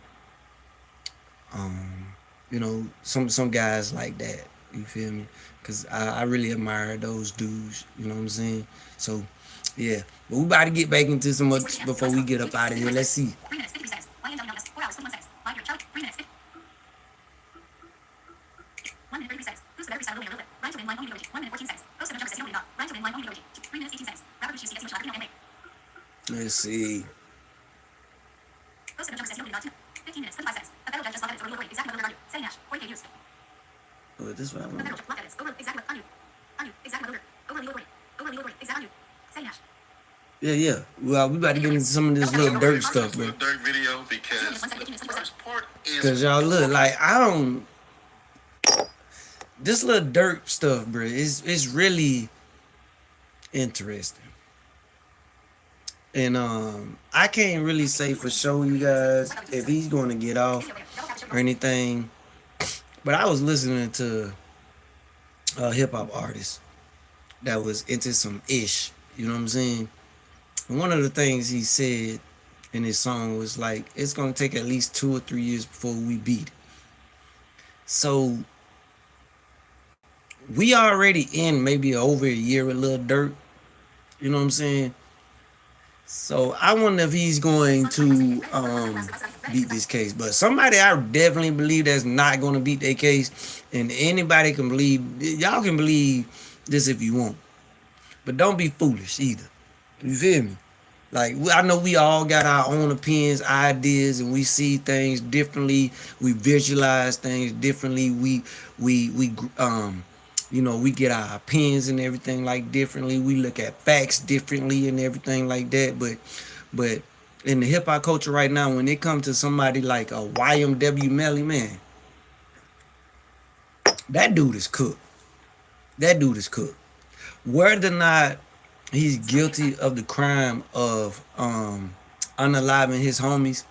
you know, some guys like that. You feel me? Because I really admire those dudes. You know what I'm saying? So, yeah. But we about to get back into some much before we get up out of here. Let's see. 3 minutes, 53 seconds. 4 hours, 21 seconds. Live here. Challenge. 3 minutes. Let's see. Post of jump says 15 minutes, 35 seconds. A federal judge just locked edits over legal break. Exact mode over setting hash. 40k views. Oh, this one. A federal judge locked edits over exact mode unmute. Unmute. Exact mode over legal break. Over legal break. Exact unmute. Setting hash. Yeah. Well, we about to get into some of this little dirt stuff, bro. Dirt video because the first part is Cause y'all look like I don't. This little dirt stuff, bro. It's really interesting. And I can't really say for sure, you guys, if he's going to get off or anything. But I was listening to a hip hop artist that was into some ish. You know what I'm saying? And one of the things he said in his song was like, it's going to take at least 2 or 3 years before we beat it. So we already in maybe over a year with Lil Durk. You know what I'm saying? So I wonder if he's going to beat this case. But somebody I definitely believe that's not going to beat their case. And anybody can believe, y'all can believe this if you want. But don't be foolish either. You feel me? Like, I know we all got our own opinions, ideas, and we see things differently. We visualize things differently. We you know, we get our opinions and everything like differently. We look at facts differently and everything like that. But in the hip hop culture right now, when it comes to somebody like a YMW Melly, man, that dude is cooked. That dude is cooked. Whether or not he's guilty of the crime of unaliving his homies,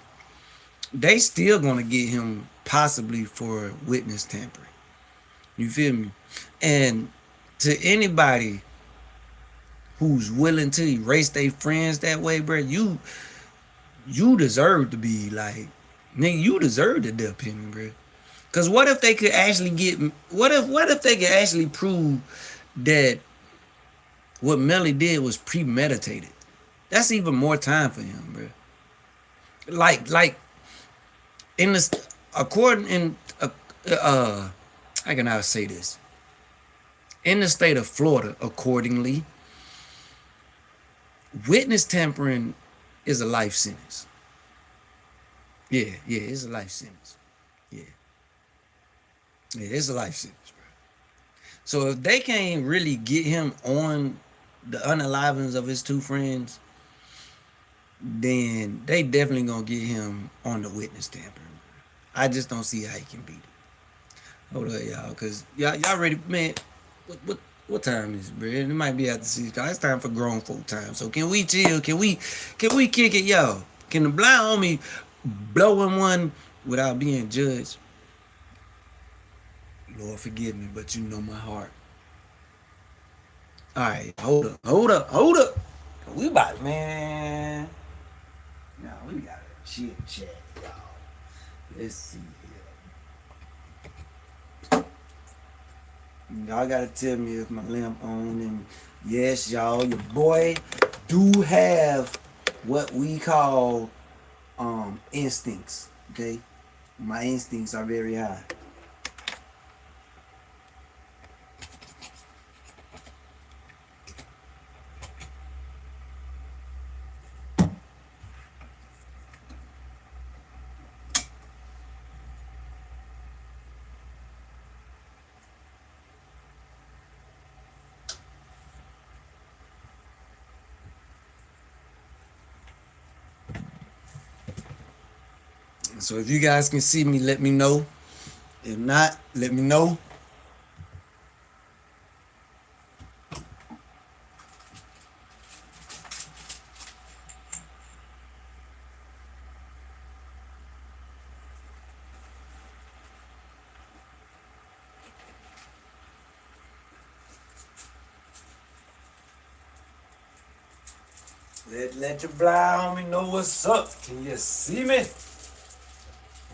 they still gonna get him possibly for witness tampering. You feel me? And to anybody who's willing to erase their friends that way, bro, you deserve to be like, nigga, you deserve the death penalty, bro. Cause what if they could actually get, what if they could actually prove that what Melly did was premeditated? That's even more time for him, bro. Like in this, according in how can I say this? In the state of Florida, accordingly, witness tampering is a life sentence. Yeah, it's a life sentence. Yeah, it's a life sentence, bro. So if they can't really get him on the unalivings of his 2 friends, then they definitely gonna get him on the witness tampering. I just don't see how he can beat it. Hold up, y'all, cause y'all ready, man? What time is it, bro? It might be after 6 o'clock. It's time for grown folk time. So can we chill? Can we kick it, yo? Can the blind homie blow in one without being judged? Lord forgive me, but you know my heart. All right, hold up. We about, man. Nah, we got a chit chat, y'all. Let's see here. Y'all gotta tell me if my lamp on. And yes, y'all, your boy do have what we call instincts. Okay, my instincts are very high. So if you guys can see me, let me know. If not, let me know. Let your blind homie know what's up. Can you see me?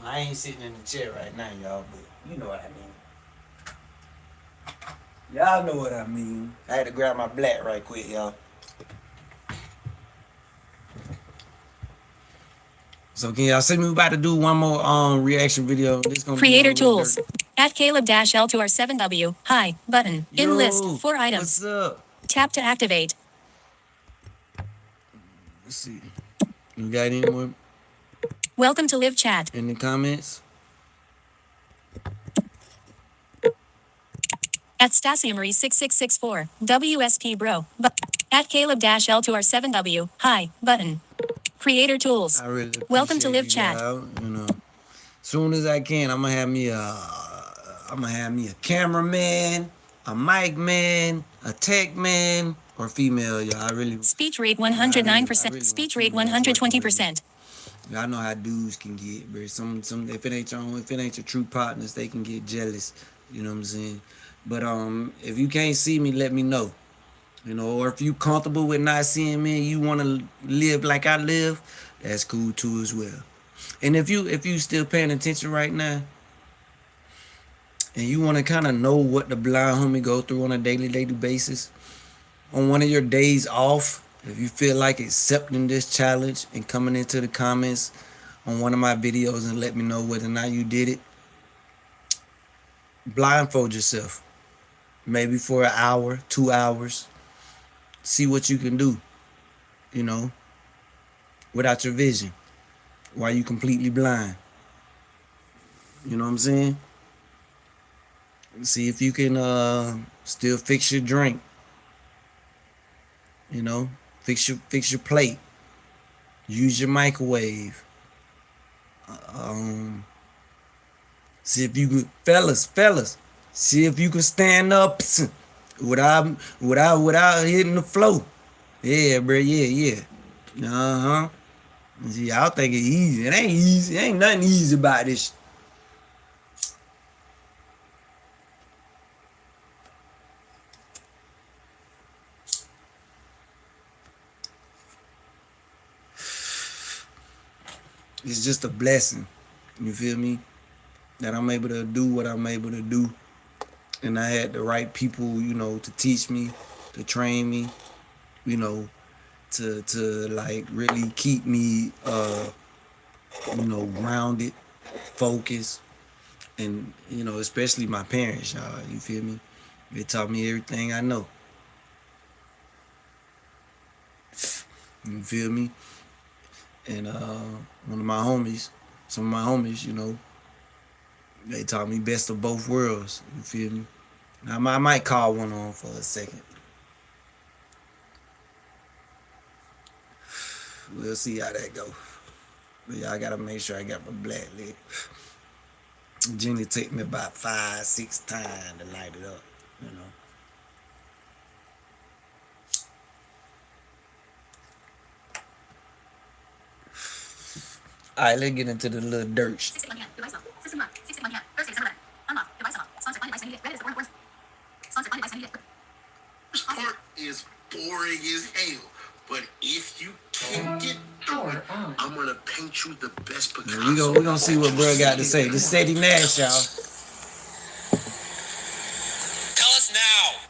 I ain't sitting in the chair right now, y'all, but you know what I mean. Y'all know what I mean. I had to grab my black right quick, y'all. So can y'all see me? We about to do one more reaction video. This gonna Creator be tools. At Caleb-L2R7W. Hi, button. In list. 4 items. What's up? Tap to activate. Let's see. You got any more Welcome to live chat. in the comments? At StasiaMarie6664, WSP bro. At Caleb-L2R7W, hi, button. Creator tools. I really Welcome to appreciate live you chat. guys. You know, soon as I can, I'm gonna have me a cameraman, a mic man, a tech man, or female. Y'all, I really. Speech rate I 109%. really Speech rate want females working with me. 120%. Y'all know how dudes can get, bro. Some if it ain't your true partners, they can get jealous. You know what I'm saying? But if you can't see me, let me know. You know, or if you comfortable with not seeing me, you want to live like I live, that's cool too as well. And if you still paying attention right now, and you want to kind of know what the blind homie go through on a daily basis, on one of your days off, if you feel like accepting this challenge and coming into the comments on one of my videos and let me know whether or not you did it, blindfold yourself, maybe for an hour, 2 hours, see what you can do, you know, without your vision, while you completely blind. You know what I'm saying? See if you can still fix your drink. You know, fix your plate. Use your microwave. See if you could, fellas, see if you can stand up without hitting the floor. Yeah, bro, yeah. See, y'all think it's easy. It ain't easy. Ain't nothing easy about this. It's just a blessing. You feel me? That I'm able to do what I'm able to do. And I had the right people, you know, to teach me, to train me, you know, to like really keep me you know, grounded, focused, and you know, especially my parents, y'all. You feel me? They taught me everything I know. You feel me? And some of my homies, you know, they taught me best of both worlds. You feel me? Now, I might call one on for a second. We'll see how that go. But y'all gotta make sure I got my black lit. It generally take me about 5-6 times to light it up, you know. All right, let's get into the little dirt. System unhand. Device lock. System lock. System unhand. Thursday, December 11th. Unlock. Device lock. Sponsor find device I need it. Reddit is the forum course. Sponsor find device I need it. This part is boring as hell. But if you can get through it, I'm gonna paint you the best Picasso. We gonna see what bro got to say. This is Sadie Nash, y'all. Tell us now.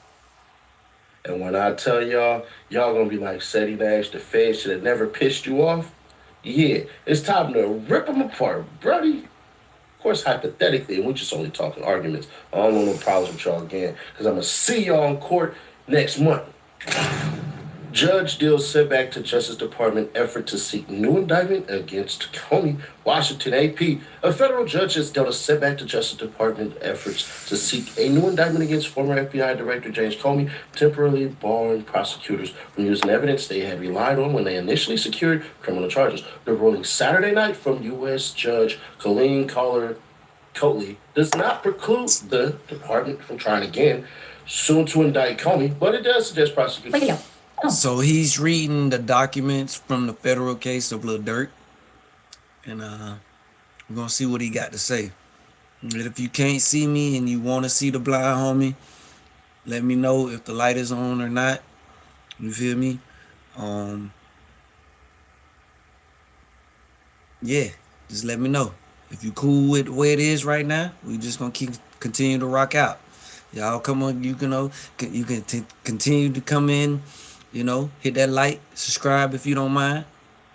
And when I tell y'all gonna be like Sadie Nash, the Fed should have never pissed you off. Yeah, it's time to rip them apart, buddy. Of course, hypothetically, and we're just only talking arguments. I don't want no problems with y'all again, because I'm gonna see y'all in court next month. Judge deals setback to Justice Department effort to seek new indictment against Homie Washington AP. A federal judge has dealt a setback to Justice Department efforts to seek a new indictment against former FBI Director James Comey, temporarily barring prosecutors from using evidence they had relied on when they initially secured criminal charges. The ruling Saturday night from U.S. Judge Colleen Cotley does not preclude the department from trying again, soon to indict Comey, but it does suggest prosecution. So he's reading the documents from the federal case of Lil Durk, and we're gonna see what he got to say. And if you can't see me and you want to see the blind homie, let me know if the light is on or not. You feel me? Yeah, just let me know. If you cool with the way it is right now, we just gonna continue to rock out. Y'all come on, you can continue to come in. You know, hit that like, subscribe if you don't mind.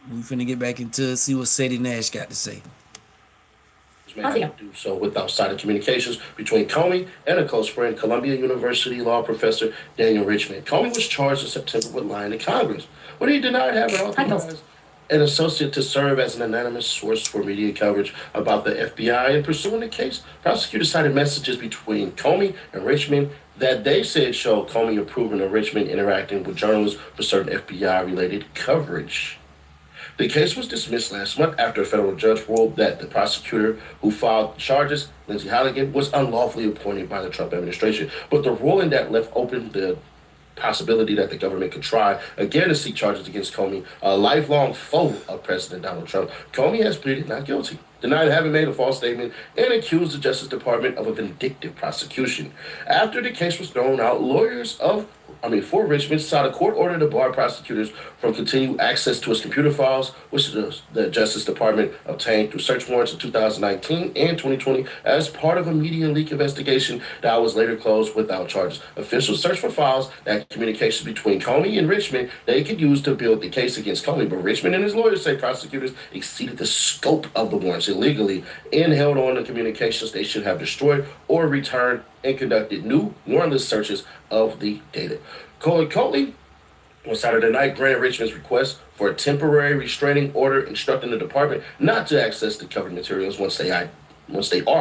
We finna get back into it, see what Sadie Nash got to say. Do so with outside communications between Comey and a close friend, Columbia University law professor Daniel Richman. Comey was charged in September with lying to Congress when he denied having authorized an associate to serve as an anonymous source for media coverage about the FBI. In pursuing the case, prosecutors cited messages between Comey and Richmond that they said showed Comey approving of Richmond interacting with journalists for certain FBI-related coverage. The case was dismissed last month after a federal judge ruled that the prosecutor who filed charges, Lindsay Halligan, was unlawfully appointed by the Trump administration. But the ruling that left open the possibility that the government could try again to seek charges against Comey, a lifelong foe of President Donald Trump. Comey has pleaded not guilty, denied having made a false statement, and accused the Justice Department of a vindictive prosecution. After the case was thrown out, lawyers for Richmond sought a court order to bar prosecutors from continued access to his computer files, which the Justice Department obtained through search warrants in 2019 and 2020 as part of a media leak investigation that was later closed without charges. Officials searched for files that communications between Comey and Richmond they could use to build the case against Comey, but Richmond and his lawyers say prosecutors exceeded the scope of the warrants illegally and held on to communications they should have destroyed or returned and conducted new warrantless searches of the data. Coley on Saturday night granted Richmond's request for a temporary restraining order instructing the department not to access the covered materials once they are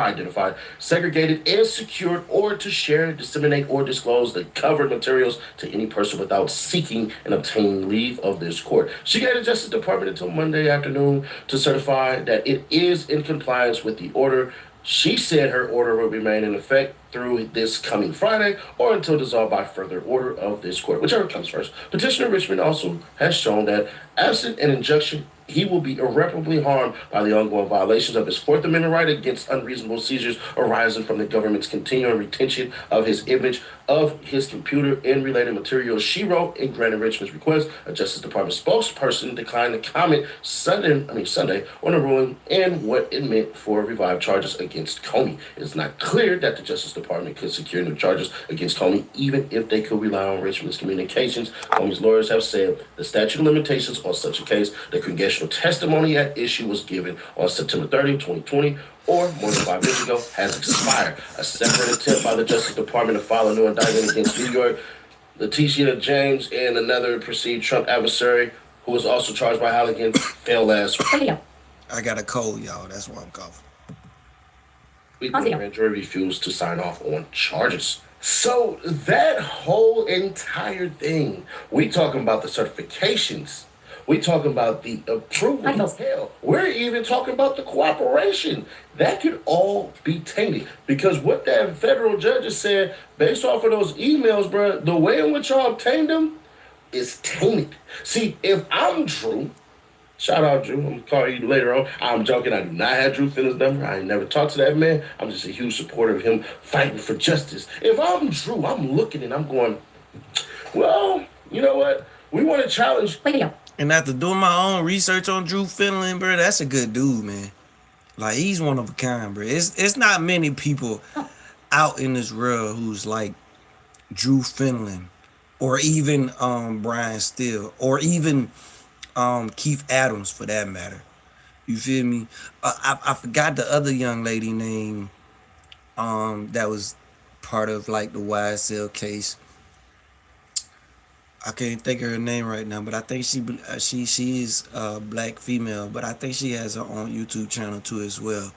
identified, segregated, and secured, or to share, disseminate, or disclose the covered materials to any person without seeking and obtaining leave of this court. She gave the Justice Department until Monday afternoon to certify that it is in compliance with the order. She said her order will remain in effect through this coming Friday or until dissolved by further order of this court, whichever comes first. Petitioner Richmond also has shown that absent an injunction, he will be irreparably harmed by the ongoing violations of his Fourth Amendment right against unreasonable seizures arising from the government's continuing retention of his image, of his computer, and related materials. She wrote and granted Richmond's request. A Justice Department spokesperson declined to comment Sunday on the ruling and what it meant for revived charges against Comey. It is not clear that the Justice Department could secure new charges against Comey, even if they could rely on Richmond's communications. Comey's lawyers have said the statute of limitations on such a case, the congressional testimony at issue was given on September 30, 2020, or more than 5 years ago, has expired. A separate attempt by the Justice Department to file a new indictment against New York, Letitia James, and another perceived Trump adversary who was also charged by Halligan failed last week. I got a cold, y'all. That's why I'm coughing. The grand jury refused to sign off on charges. So that whole entire thing, we talking about the certifications. We talking about the approval. Hell, we're even talking about the cooperation. That could all be tainted because what that federal judge has said, based off of those emails, bro, the way in which y'all obtained them is tainted. See, if I'm Drew, shout out Drew, I'm gonna call you later on. I'm joking. I do not have Drew Finland's number. I ain't never talked to that man. I'm just a huge supporter of him fighting for justice. If I'm Drew, I'm looking and I'm going, well, you know what? We want to challenge. And after doing my own research on Drew Finland, bro, that's a good dude, man. Like, he's one of a kind, bro. It's not many people out in this world who's like Drew Finland or even Brian Steele or even Keith Adams, for that matter. You feel me? I forgot the other young lady name that was part of like the YSL case. I can't think of her name right now, but I think she is a black female, but I think she has her own YouTube channel too as well.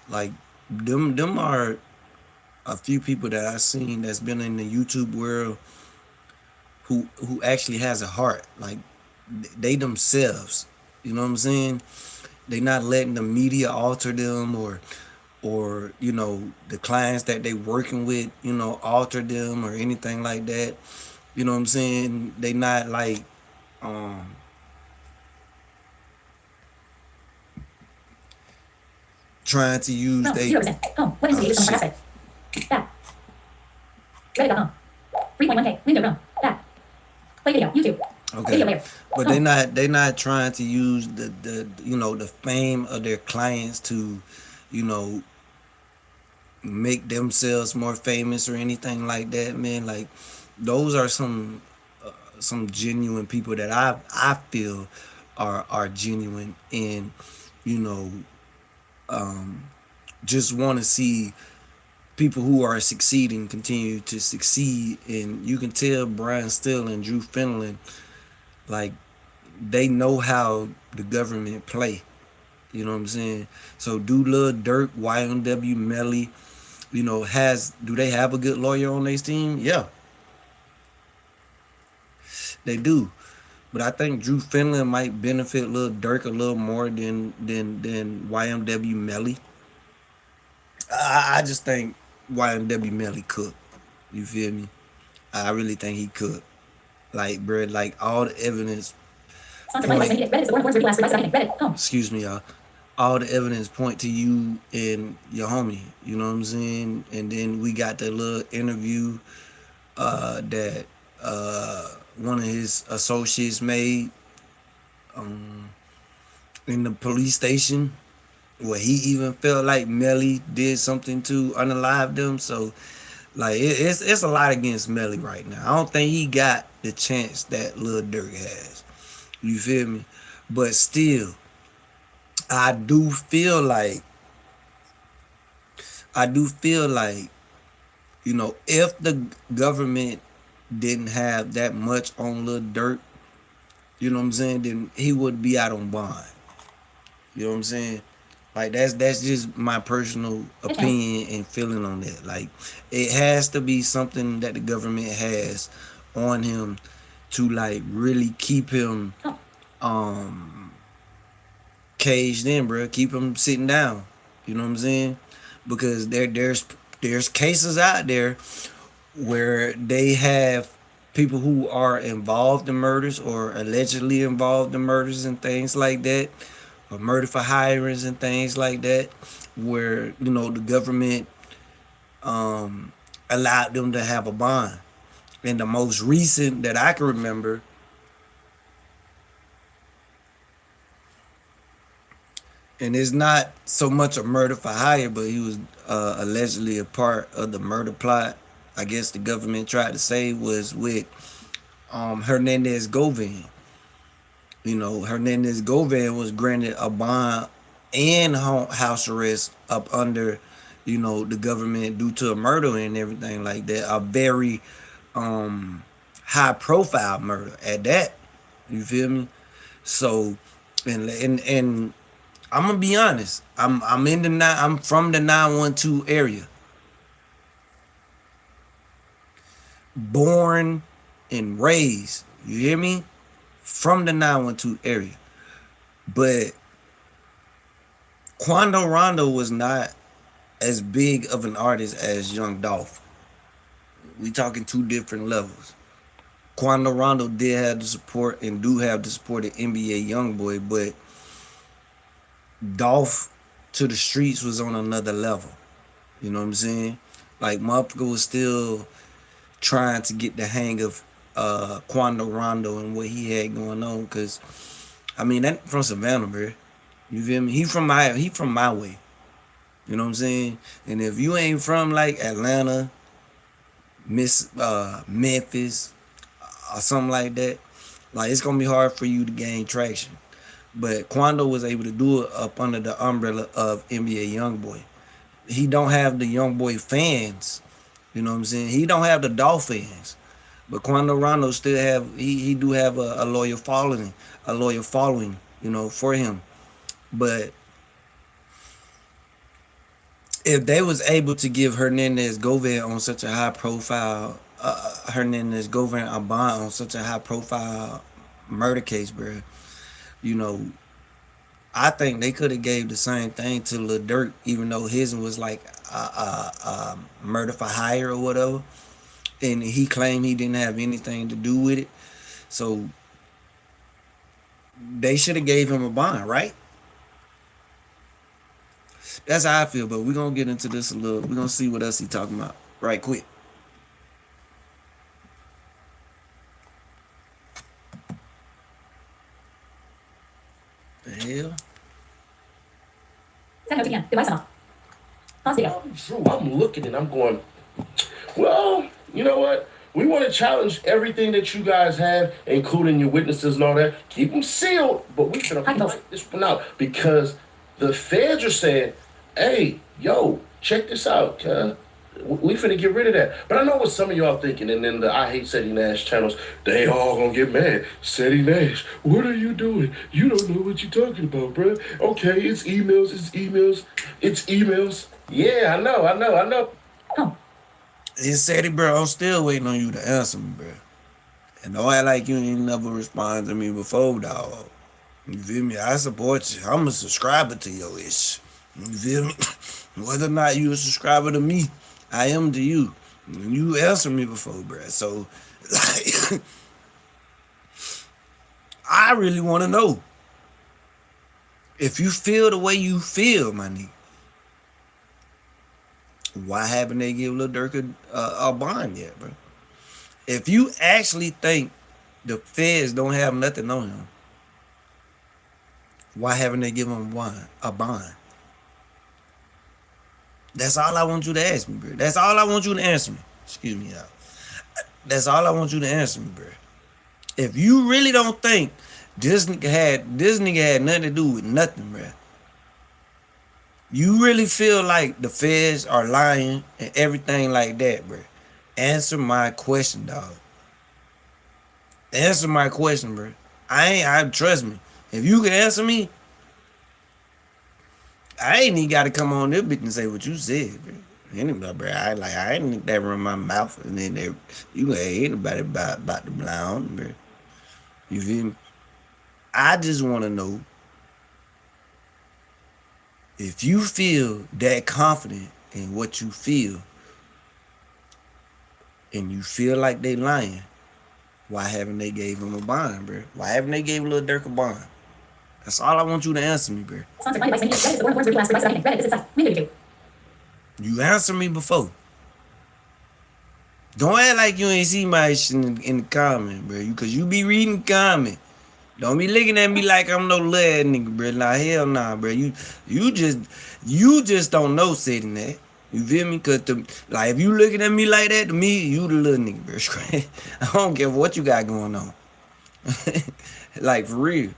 Like them are a few people that I've seen that's been in the YouTube world who actually has a heart. Like they themselves, you know what I'm saying? They not letting the media alter them or you know the clients that they working with, you know, alter them or anything like that. You know what I'm saying? They not like trying to use they 0%. Home. What is the latest on my website? Back. Reddit.com. 3.1K. Window room. Back. Play video. YouTube. okay. Video layer. But they not trying to use the you know the fame of their clients to, you know, make themselves more famous or anything like that, man. Like those are some genuine people that I feel are genuine and, you know, just want to see people who are succeeding continue to succeed. And you can tell Brian Steele and Drew Finland, like they know how the government play. You know what I'm saying? So do Lil Durk, YNW Melly, you know, do they have a good lawyer on their team? Yeah, they do. But I think Drew Finland might benefit Lil Durk a little more than YMW Melly. I just think YMW Melly cooked. You feel me? I really think he cooked. Like, bro, like all the evidence excuse me, y'all. All the evidence point to you and your homie. You know what I'm saying? And then we got the little interview that one of his associates made in the police station, where he even felt like Melly did something to unalive them. So, like, it's a lot against Melly right now. I don't think he got the chance that Lil Durk has. You feel me? But still, I do feel like, you know, if the government didn't have that much on Lil Durk, you know what I'm saying, then he would be out on bond. You know what I'm saying? Like, that's just my personal opinion and feeling on that. Like, it has to be something that the government has on him to, like, really keep him caged in, bro. Keep him sitting down. You know what I'm saying? Because there's cases out there where they have people who are involved in murders or allegedly involved in murders and things like that, or murder for hirings and things like that, where, you know, the government allowed them to have a bond. And the most recent that I can remember, and it's not so much a murder for hire, but he was allegedly a part of the murder plot, I guess the government tried to say, was with Hernandez Govan. You know, Hernandez Govan was granted a bond and house arrest up under, you know, the government due to a murder and everything like that. A very high profile murder at that. You feel me? So, and I'm gonna be honest. I'm from the 912 area. Born and raised. You hear me? From the 912 area. But Quando Rondo was not as big of an artist as Young Dolph. We talking two different levels. Quando Rondo did have the support and do have the support of NBA Youngboy, but Dolph to the streets was on another level. You know what I'm saying? Like, motherfucker was still trying to get the hang of Quando Rondo and what he had going on. Cause I mean, that from Savannah, bro. You feel me? He from my way. You know what I'm saying? And if you ain't from like Atlanta, Memphis, or something like that, like, it's gonna be hard for you to gain traction. But Quando was able to do it up under the umbrella of NBA Youngboy. He don't have the Youngboy fans. You know what I'm saying? He don't have the Dolph fans. But Quando Rondo still he do have a loyal following, you know, for him. But if they was able to give Hernandez Govan on such a high profile, Hernandez Govan a bond on such a high profile murder case, bro, you know, I think they could have gave the same thing to Lil Durk, even though his was like murder for hire or whatever, and he claimed he didn't have anything to do with it. So they should have gave him a bond, right? That's how I feel. But we're gonna get into this a little. We're gonna see what else he talking about right quick. The hell? Drew, I'm looking and I'm going, well, you know what? We want to challenge everything that you guys have, including your witnesses and all that. Keep them sealed, but we finna fight this one out because the feds are saying, hey, yo, check this out, cuz. We finna get rid of that. But I know what some of y'all thinking, and then the I Hate Seti Nash channels, they all gonna get mad. Seti Nash, what are you doing? You don't know what you're talking about, bro. Okay, it's emails. Yeah, I know. It said it, bro. I'm still waiting on you to answer me, bro. And don't act like you ain't never responded to me before, dog. You feel me? I support you. I'm a subscriber to your ish. You feel me? Whether or not you a subscriber to me, I am to you. You answered me before, bro. So, like, I really want to know if you feel the way you feel, my nigga. Why haven't they give Lil Durk a bond yet, bro? If you actually think the feds don't have nothing on him, why haven't they given him a bond? That's all I want you to ask me, bro. That's all I want you to answer me. Excuse me, y'all. That's all I want you to answer me, bro. If you really don't think this nigga had nothing to do with nothing, bro. You really feel like the feds are lying and everything like that, bro. Answer my question, dog. Answer my question, bro. I trust me. If you can answer me, I ain't even gotta come on this bitch and say what you said, bro. Anybody, bro. I ain't need that run my mouth and then you gonna hear anybody about the blind, bro. You feel me? I just wanna know if you feel that confident in what you feel and you feel like they lying, why haven't they gave him a bond, bro? Why haven't they gave Lil Durk a bond? That's all I want you to answer me, bro. You answered me before. Don't act like you ain't see my shit in the comment, bro. Cause you be reading the comment. Don't be looking at me like I'm no little nigga, bro. Nah, hell nah, bro. You just don't know sitting there. You feel me? Cause like if you looking at me like that, to me, you the little nigga, bro. I don't care what you got going on. Like for real.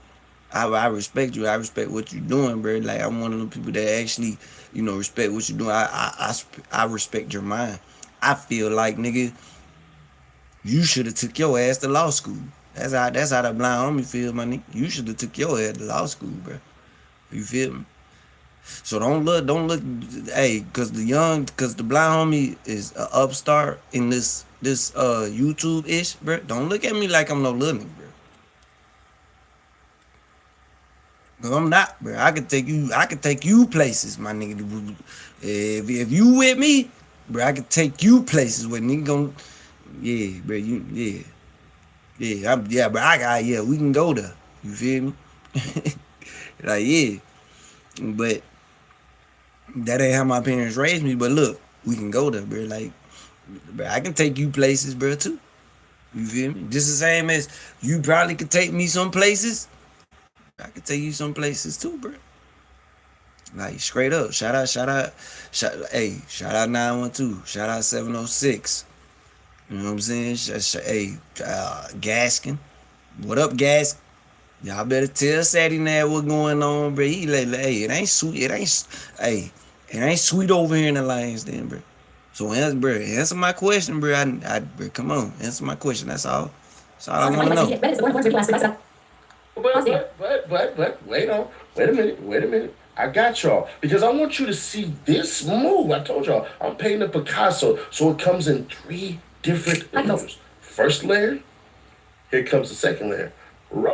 I respect you. I respect what you doing, bro. Like I'm one of the people that actually, respect what you doing. I respect your mind. I feel like, nigga, you should have took your ass to law school. That's how the blind homie feel, my nigga. You should have took your ass to law school, bro. You feel me? So don't look, hey, cause the blind homie is an upstart in this YouTube ish, bro. Don't look at me like I'm no little nigga, bro. Cause I'm not, bro. I can take you places, my nigga. If you with me, bro, I can take you places where nigga gon', yeah, bro. Yeah, bro. We can go there. You feel me? Like, yeah, but that ain't how my parents raised me. But look, we can go there, bro. Like, bro, I can take you places, bro, too. You feel me? Just the same as you probably could take me some places. I could take you some places too, bro. Like straight up. Shout out 912. Shout out 706. You know what I'm saying? Hey, Gaskin. What up, Gaskin? Y'all better tell Sadie now what's going on, bro. He like, hey, it ain't sweet. It ain't sweet over here in the Lions Den, bro. So answer my question, bro. Bro, come on, answer my question. That's all. That's all I want to know. But, wait a minute. I got y'all. Because I want you to see this move. I told y'all, I'm painting a Picasso, so it comes in 3 different layers. First layer, here comes the second layer.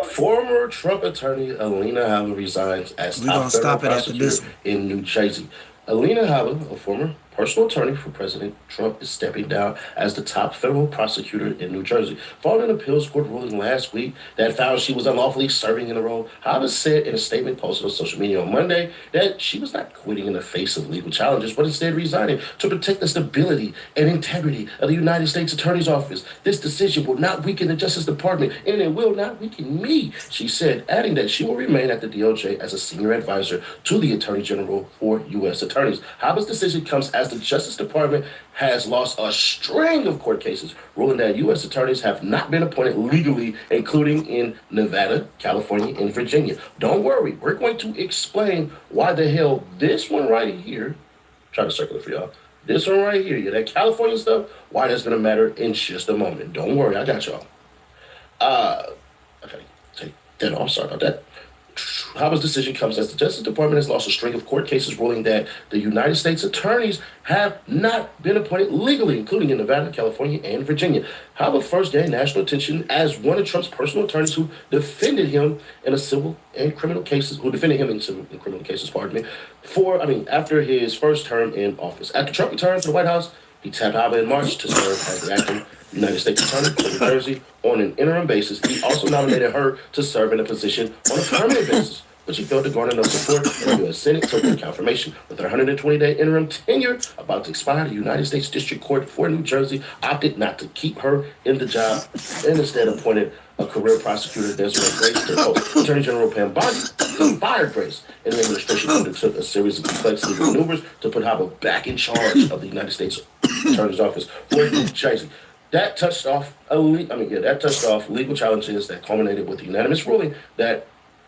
Former Trump attorney Alina Habba resigns as top federal prosecutor in New Jersey. Alina Habba, a former personal attorney for President Trump, is stepping down as the top federal prosecutor in New Jersey. Following an appeals court ruling last week that found she was unlawfully serving in the role, Habba said in a statement posted on social media on Monday that she was not quitting in the face of legal challenges, but instead resigning to protect the stability and integrity of the United States Attorney's Office. This decision will not weaken the Justice Department, and it will not weaken me, she said, adding that she will remain at the DOJ as a senior advisor to the Attorney General for U.S. attorneys. Habba's decision comes as the Justice Department has lost a string of court cases, ruling that U.S. attorneys have not been appointed legally, including in Nevada, California, and Virginia. Don't worry, we're going to explain why the hell this one right here, try to circle it for y'all, This one right here, yeah, that California stuff, why that's gonna matter in just a moment. Don't worry, I got y'all. Okay, take that off. Sorry about that. Haba's decision comes as the Justice Department has lost a string of court cases ruling that the United States attorneys have not been appointed legally, including in Nevada, California, and Virginia. Haba first gained national attention as one of Trump's personal attorneys who defended him in civil and criminal cases, pardon me, after his first term in office. After Trump returned to the White House, he tapped Haba in March to serve as the acting United States Attorney for New Jersey on an interim basis. He also nominated her to serve in a position on a permanent basis, but she failed to garner enough support in the U.S. Senate to win confirmation. With her 120-day interim tenure about to expire, the United States District Court for New Jersey opted not to keep her in the job and instead appointed a career prosecutor, Desiree Grace, to post. Attorney General Pam Bondi fired Grace, and the administration undertook a series of complex legal maneuvers to put Haba back in charge of the United States Attorney's Office for New Jersey. That touched off legal challenges that culminated with the unanimous ruling that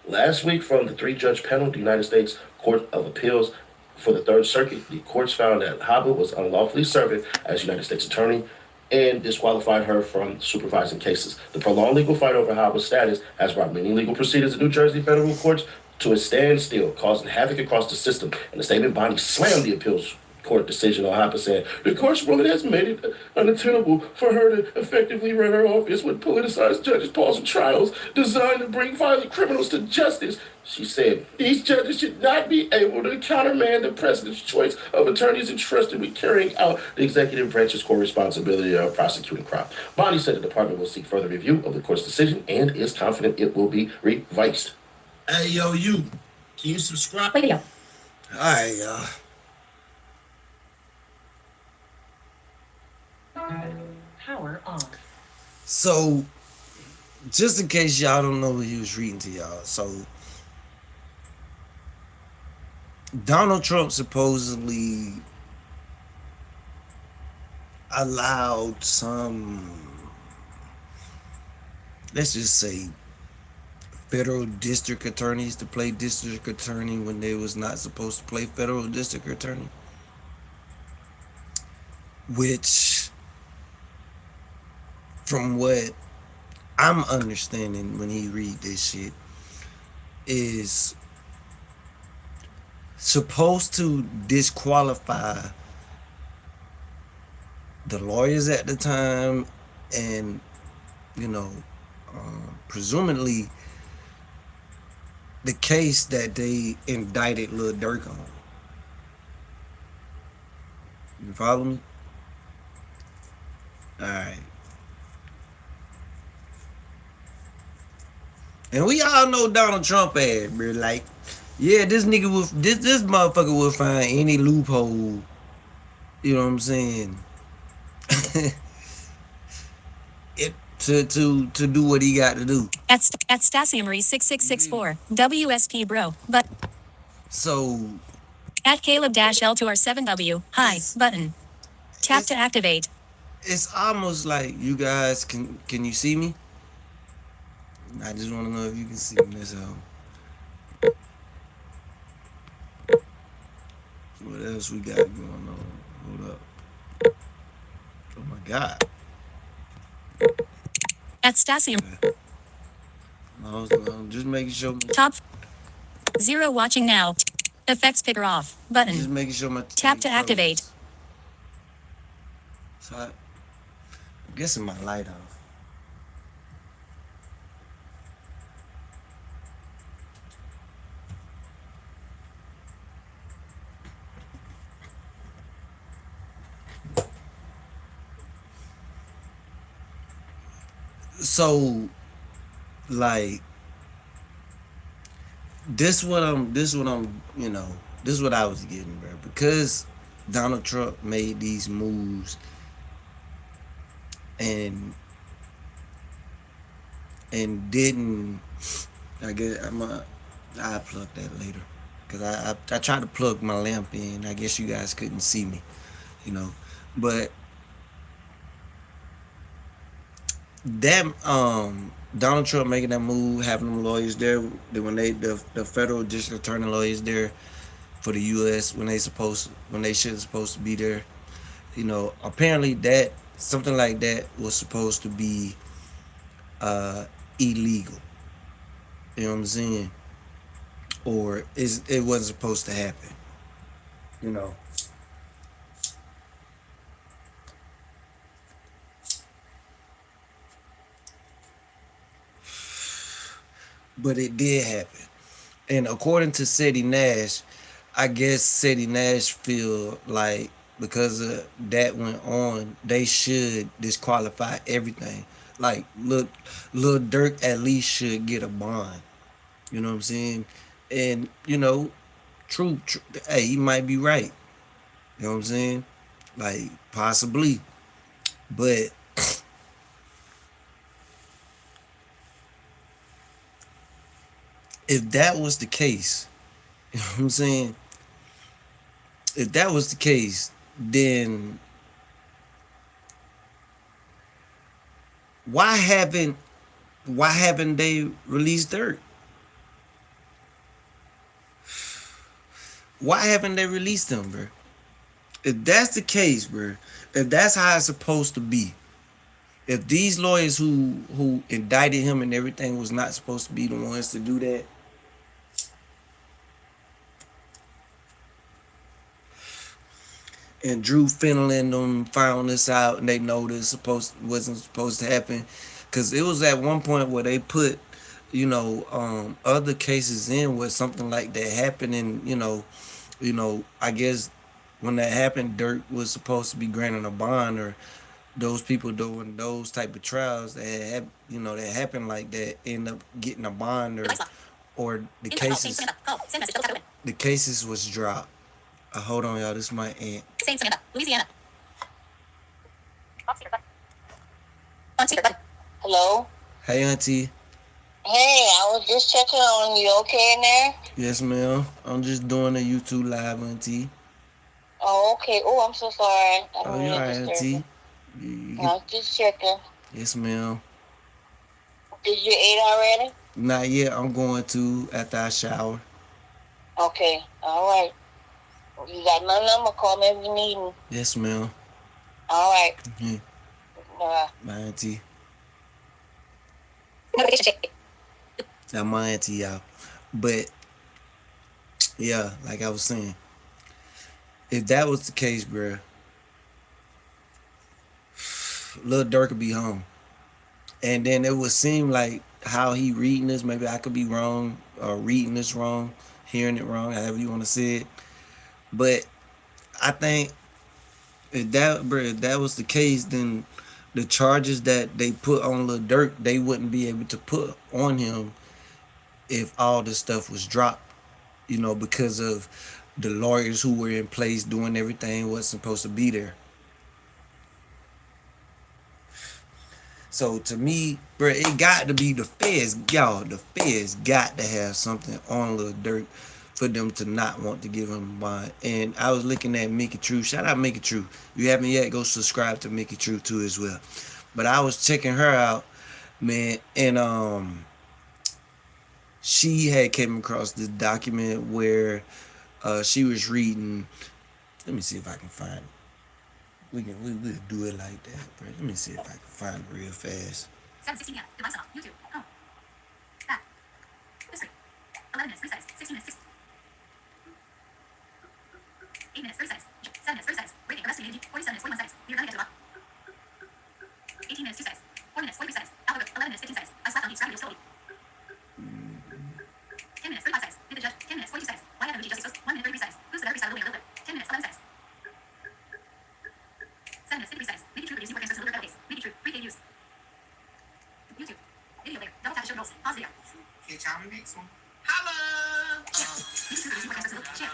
last week from the 3-judge panel of the United States Court of Appeals for the Third Circuit. The courts found that Haba was unlawfully serving as United States Attorney and disqualified her from supervising cases. The prolonged legal fight over Haba's status has brought many legal proceedings in New Jersey federal courts to a standstill, causing havoc across the system. In a statement, Bondi slammed the appeals court decision on Haba, saying the court's ruling has made it unattainable for her to effectively run her office with politicized judges pausing trials designed to bring violent criminals to justice. She said these judges should not be able to countermand the president's choice of attorneys entrusted with carrying out the executive branch's core responsibility of prosecuting crime. Bondi said the department will seek further review of the court's decision and is confident it will be revised. Hey, yo, you. Can you subscribe? Play video. All right, y'all. Power on. So, just in case y'all don't know what he was reading to y'all, so Donald Trump supposedly allowed some, let's just say, federal district attorneys to play district attorney when they was not supposed to play federal district attorney, which, from what I'm understanding when he read this shit, is supposed to disqualify the lawyers at the time and, presumably the case that they indicted Lil Durk on. You follow me? Alright. And we all know Donald Trump ass, bro. Like, yeah, this nigga will, this motherfucker will find any loophole. You know what I'm saying? to do what he got to do. At Stasiumarie 6664 WSP bro. But So at Caleb-L2R7W hi button. Tap to activate. it's almost like you guys can you see me? I just want to know if you can see me. That's all. What else we got going on? Hold up. Oh my God. At Stasium. No, just making sure. Top 0 watching now. Effects picker off button. Just making sure my Tap to activate. So I'm guessing my light off. So, like, this what I was getting, bro. Because Donald Trump made these moves and didn't, I guess I'll plug that later. Because I tried to plug my lamp in. I guess you guys couldn't see me, But that Donald Trump making that move, having them lawyers there, when the federal district attorney lawyers there for the U.S. when they supposed to be there, You know, apparently that something like that was supposed to be illegal. You know what I'm saying? Or it wasn't supposed to happen. You know. But it did happen. And according to Sadie Nash, I guess Sadie Nash feel like because that went on, they should disqualify everything. Like, look, Lil Durk at least should get a bond. You know what I'm saying? And you know, true. Hey, he might be right. You know what I'm saying? Like, possibly, but if that was the case, you know what I'm saying? If that was the case, then why haven't they released Dirt? Why haven't they released them, bro? If that's the case, bro, if that's how it's supposed to be, if these lawyers who indicted him and everything was not supposed to be the ones to do that, and Drew Fennell and them found this out and they know this wasn't supposed to happen, because it was at one point where they put, you know, other cases in where something like that happened, and I guess when that happened, Dirk was supposed to be granted a bond, or those people doing those type of trials that happened like that end up getting a bond, or the cases was dropped. Hold on, y'all. This is my aunt. Louisiana. Hello? Hey, auntie. Hey, I was just checking on you. Okay in there? Yes, ma'am. I'm just doing a YouTube live, auntie. Oh, okay. Oh, I'm so sorry. I Oh, don't you're mean to right, disturb auntie. you. I was just checking. Yes, ma'am. Did you eat already? Not yet. I'm going to after I shower. Okay. All right. You got my number. Call me if you need me. Yes, ma'am. All right. Mm-hmm. Bye. My auntie. Notification check. Now my auntie, y'all. But yeah, like I was saying, if that was the case, bruh, Lil Durk could be home. And then it would seem like how he reading this, maybe I could be wrong, or reading this wrong, hearing it wrong, however you want to say it. But I think if that was the case, then the charges that they put on Lil Durk, they wouldn't be able to put on him if all this stuff was dropped, because of the lawyers who were in place doing everything was supposed to be there. So to me, bro, it got to be the feds, y'all. The feds got to have something on Lil Durk for them to not want to give him a bond. And I was looking at Mickey True. Shout out Mickey True. If you haven't yet, go subscribe to Mickey True too as well. But I was checking her out, man, and she had came across this document where she was reading. Let me see if I can find it. We'll do it like that, bro. Let me see if I can find it real fast. 7:16 p.m. Device off. YouTube. Home. Back. History. 11 minutes. 3 seconds. 16 minutes. 8 minutes. 30 seconds. 7 minutes. 30 seconds. Rating. Investigated. 47 minutes. 41 seconds. We're gonna get to the bottom. 18 minutes. 2 seconds. 4 minutes. 43 seconds. Algorithm. 11 minutes. 15 seconds. I slapped on deep. Gravity. 10 minutes. 35 seconds. Did the judge. 10 minutes. 42 seconds. Why haven't we just exposed? 1 minute. 33 seconds. Who's the better freestyle little bit? 10 minutes. 11 seconds. 7 minutes. 53 seconds. Mickey True producing more answers to the database. Mickey True. 3K views. YouTube. Video player. Double tap to show rolls. Pause video. Catch y'all in the next one. Holla! Mickey True producing more answers to the share.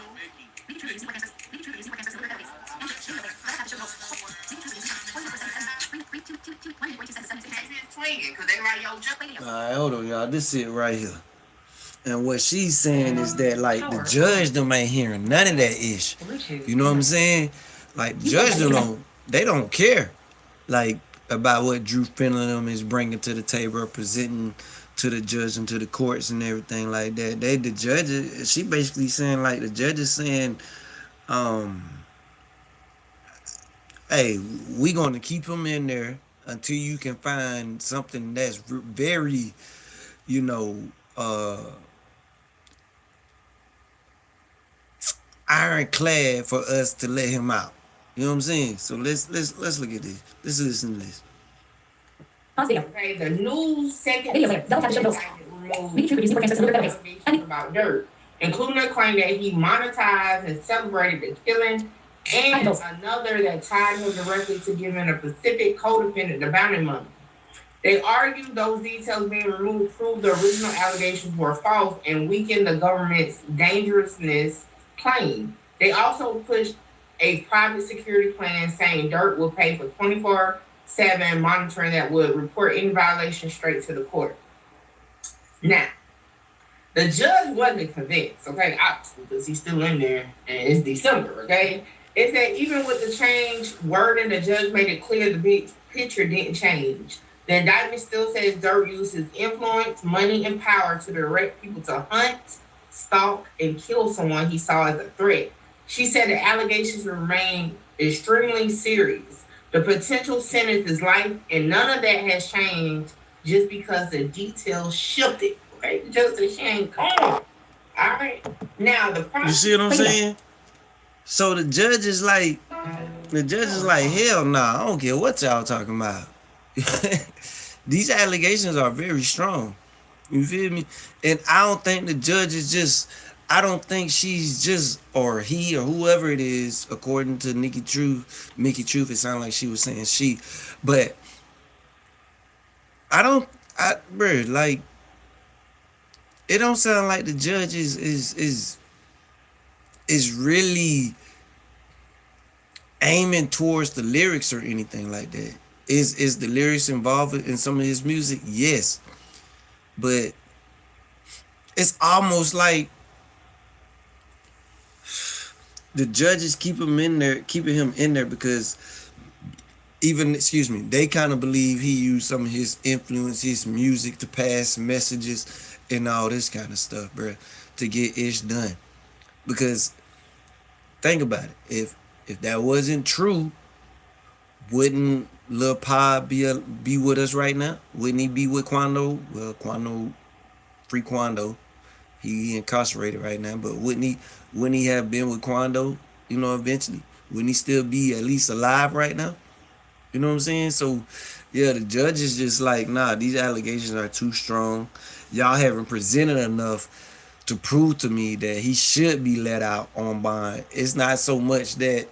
Mickey True producing more answers. Mickey True producing more answers to the database. Enter. Video player. Double tap to show rolls. Mickey True producing 44 seconds. 3, 2, 2, 2, 1 minute 42 seconds. 7 minutes. Swinging, because they right your jump. Play video. All right, hold on, y'all. This is it right here. And what she's saying is that, like, the judge them ain't hearing none of that ish. You know what I'm saying? Like, the judge them they don't care, like, about what Drew Fennell them is bringing to the table or presenting to the judge and to the courts and everything like that. The judge, she basically saying, like, the judge is saying, hey, we gonna keep him in there until you can find something that's very, you know, ironclad for us to let him out. You know what I'm saying? So let's look at this. Let's listen to this. Okay, the new second indictment removed about Dirt, including a claim that he monetized and celebrated the killing, and another that tied him directly to giving a Pacific co-defendant the bounty money. They argued those details being removed proved the original allegations were false and weakened the government's dangerousness claim. They also pushed a private security plan saying Dirt will pay for 24/7 monitoring that would report any violation straight to the court. Now, the judge wasn't convinced, okay, obviously, because he's still in there and it's December, okay? It said even with the change wording, the judge made it clear the big picture didn't change. The indictment still says Dirt used his influence, money, and power to direct people to hunt, stalk, and kill someone he saw as a threat. She said the allegations remain extremely serious. The potential sentence is life, and none of that has changed just because the details shifted. Okay, just a shame. Come on. All right. Now the You see what I'm saying? So the judge is like, hell nah, I don't care what y'all talking about. These allegations are very strong. You feel me? And I don't think the judge is just, I don't think she's just, or he or whoever it is, according to Mickey Truth, it sounded like she was saying she. But bro, like, it don't sound like the judge is really aiming towards the lyrics or anything like that. Is the lyrics involved in some of his music? Yes. But it's almost like the judges keeping him in there because they kind of believe he used some of his influence, his music to pass messages and all this kind of stuff, bro, to get ish done. Because think about it. If that wasn't true, wouldn't Lil Pa be with us right now? Wouldn't he be with Quando? Well, free Quando. He incarcerated right now, but wouldn't he have been with Quando, eventually? Wouldn't he still be at least alive right now? You know what I'm saying? So, yeah, the judge is just like, nah, these allegations are too strong. Y'all haven't presented enough to prove to me that he should be let out on bond. It's not so much that,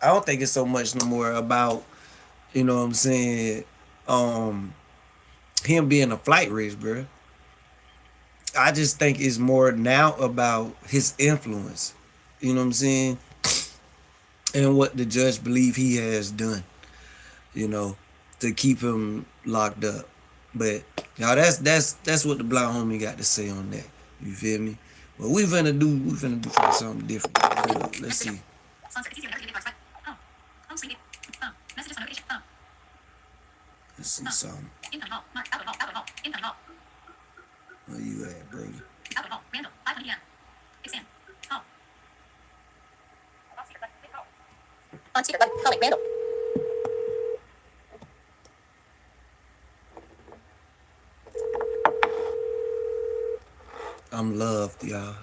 I don't think it's so much no more about, you know what I'm saying, him being a flight risk, bro. I just think it's more now about his influence, you know what I'm saying, and what the judge believe he has done, to keep him locked up. But y'all, that's what the Blind Homie got to say on that. You feel me? Well, we finna do something different. Let's see. Let's see something. Where you at, Brody? I'm loved, y'all.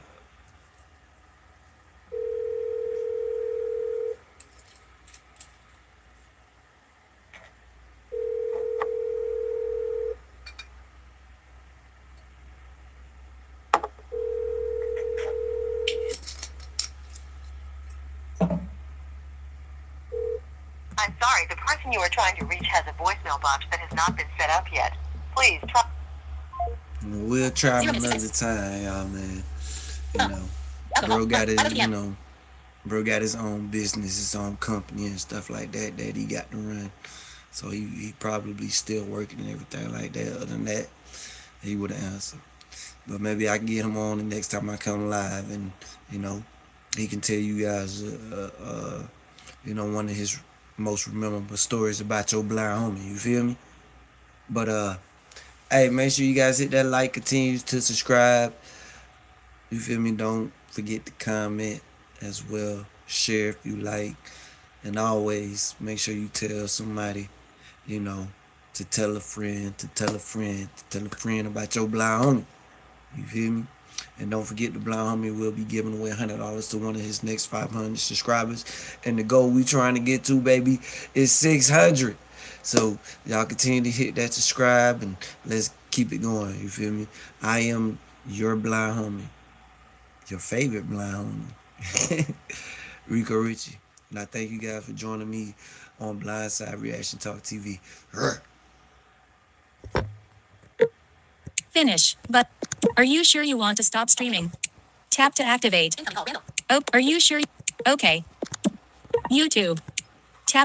I'm sorry, the person you are trying to reach has a voicemail box that has not been set up yet. Please try. We'll try another time, y'all, man. Bro got his own business, his own company and stuff like that he got to run. So he probably still working and everything like that. Other than that, he would answer. But maybe I can get him on the next time I come live, and he can tell you guys one of his most memorable stories about your blind homie. You feel me? But hey, make sure you guys hit that like, continue to subscribe. You feel me? Don't forget to comment as well. share if you like, and always make sure you tell somebody, you know, to tell a friend, to tell a friend, to tell a friend about your blind homie. You feel me? And don't forget, the blind homie will be giving away $100 to one of his next 500 subscribers. And the goal we trying to get to, baby, is 600. So y'all continue to hit that subscribe and let's keep it going. You feel me? I am your blind homie, your favorite blind homie, Rico Richy. And I thank you guys for joining me on Blindside Reaction Talk TV. Finish. But are you sure you want to stop streaming? Tap to activate. Incoming call, Randall. Oh, are you sure? Okay. YouTube.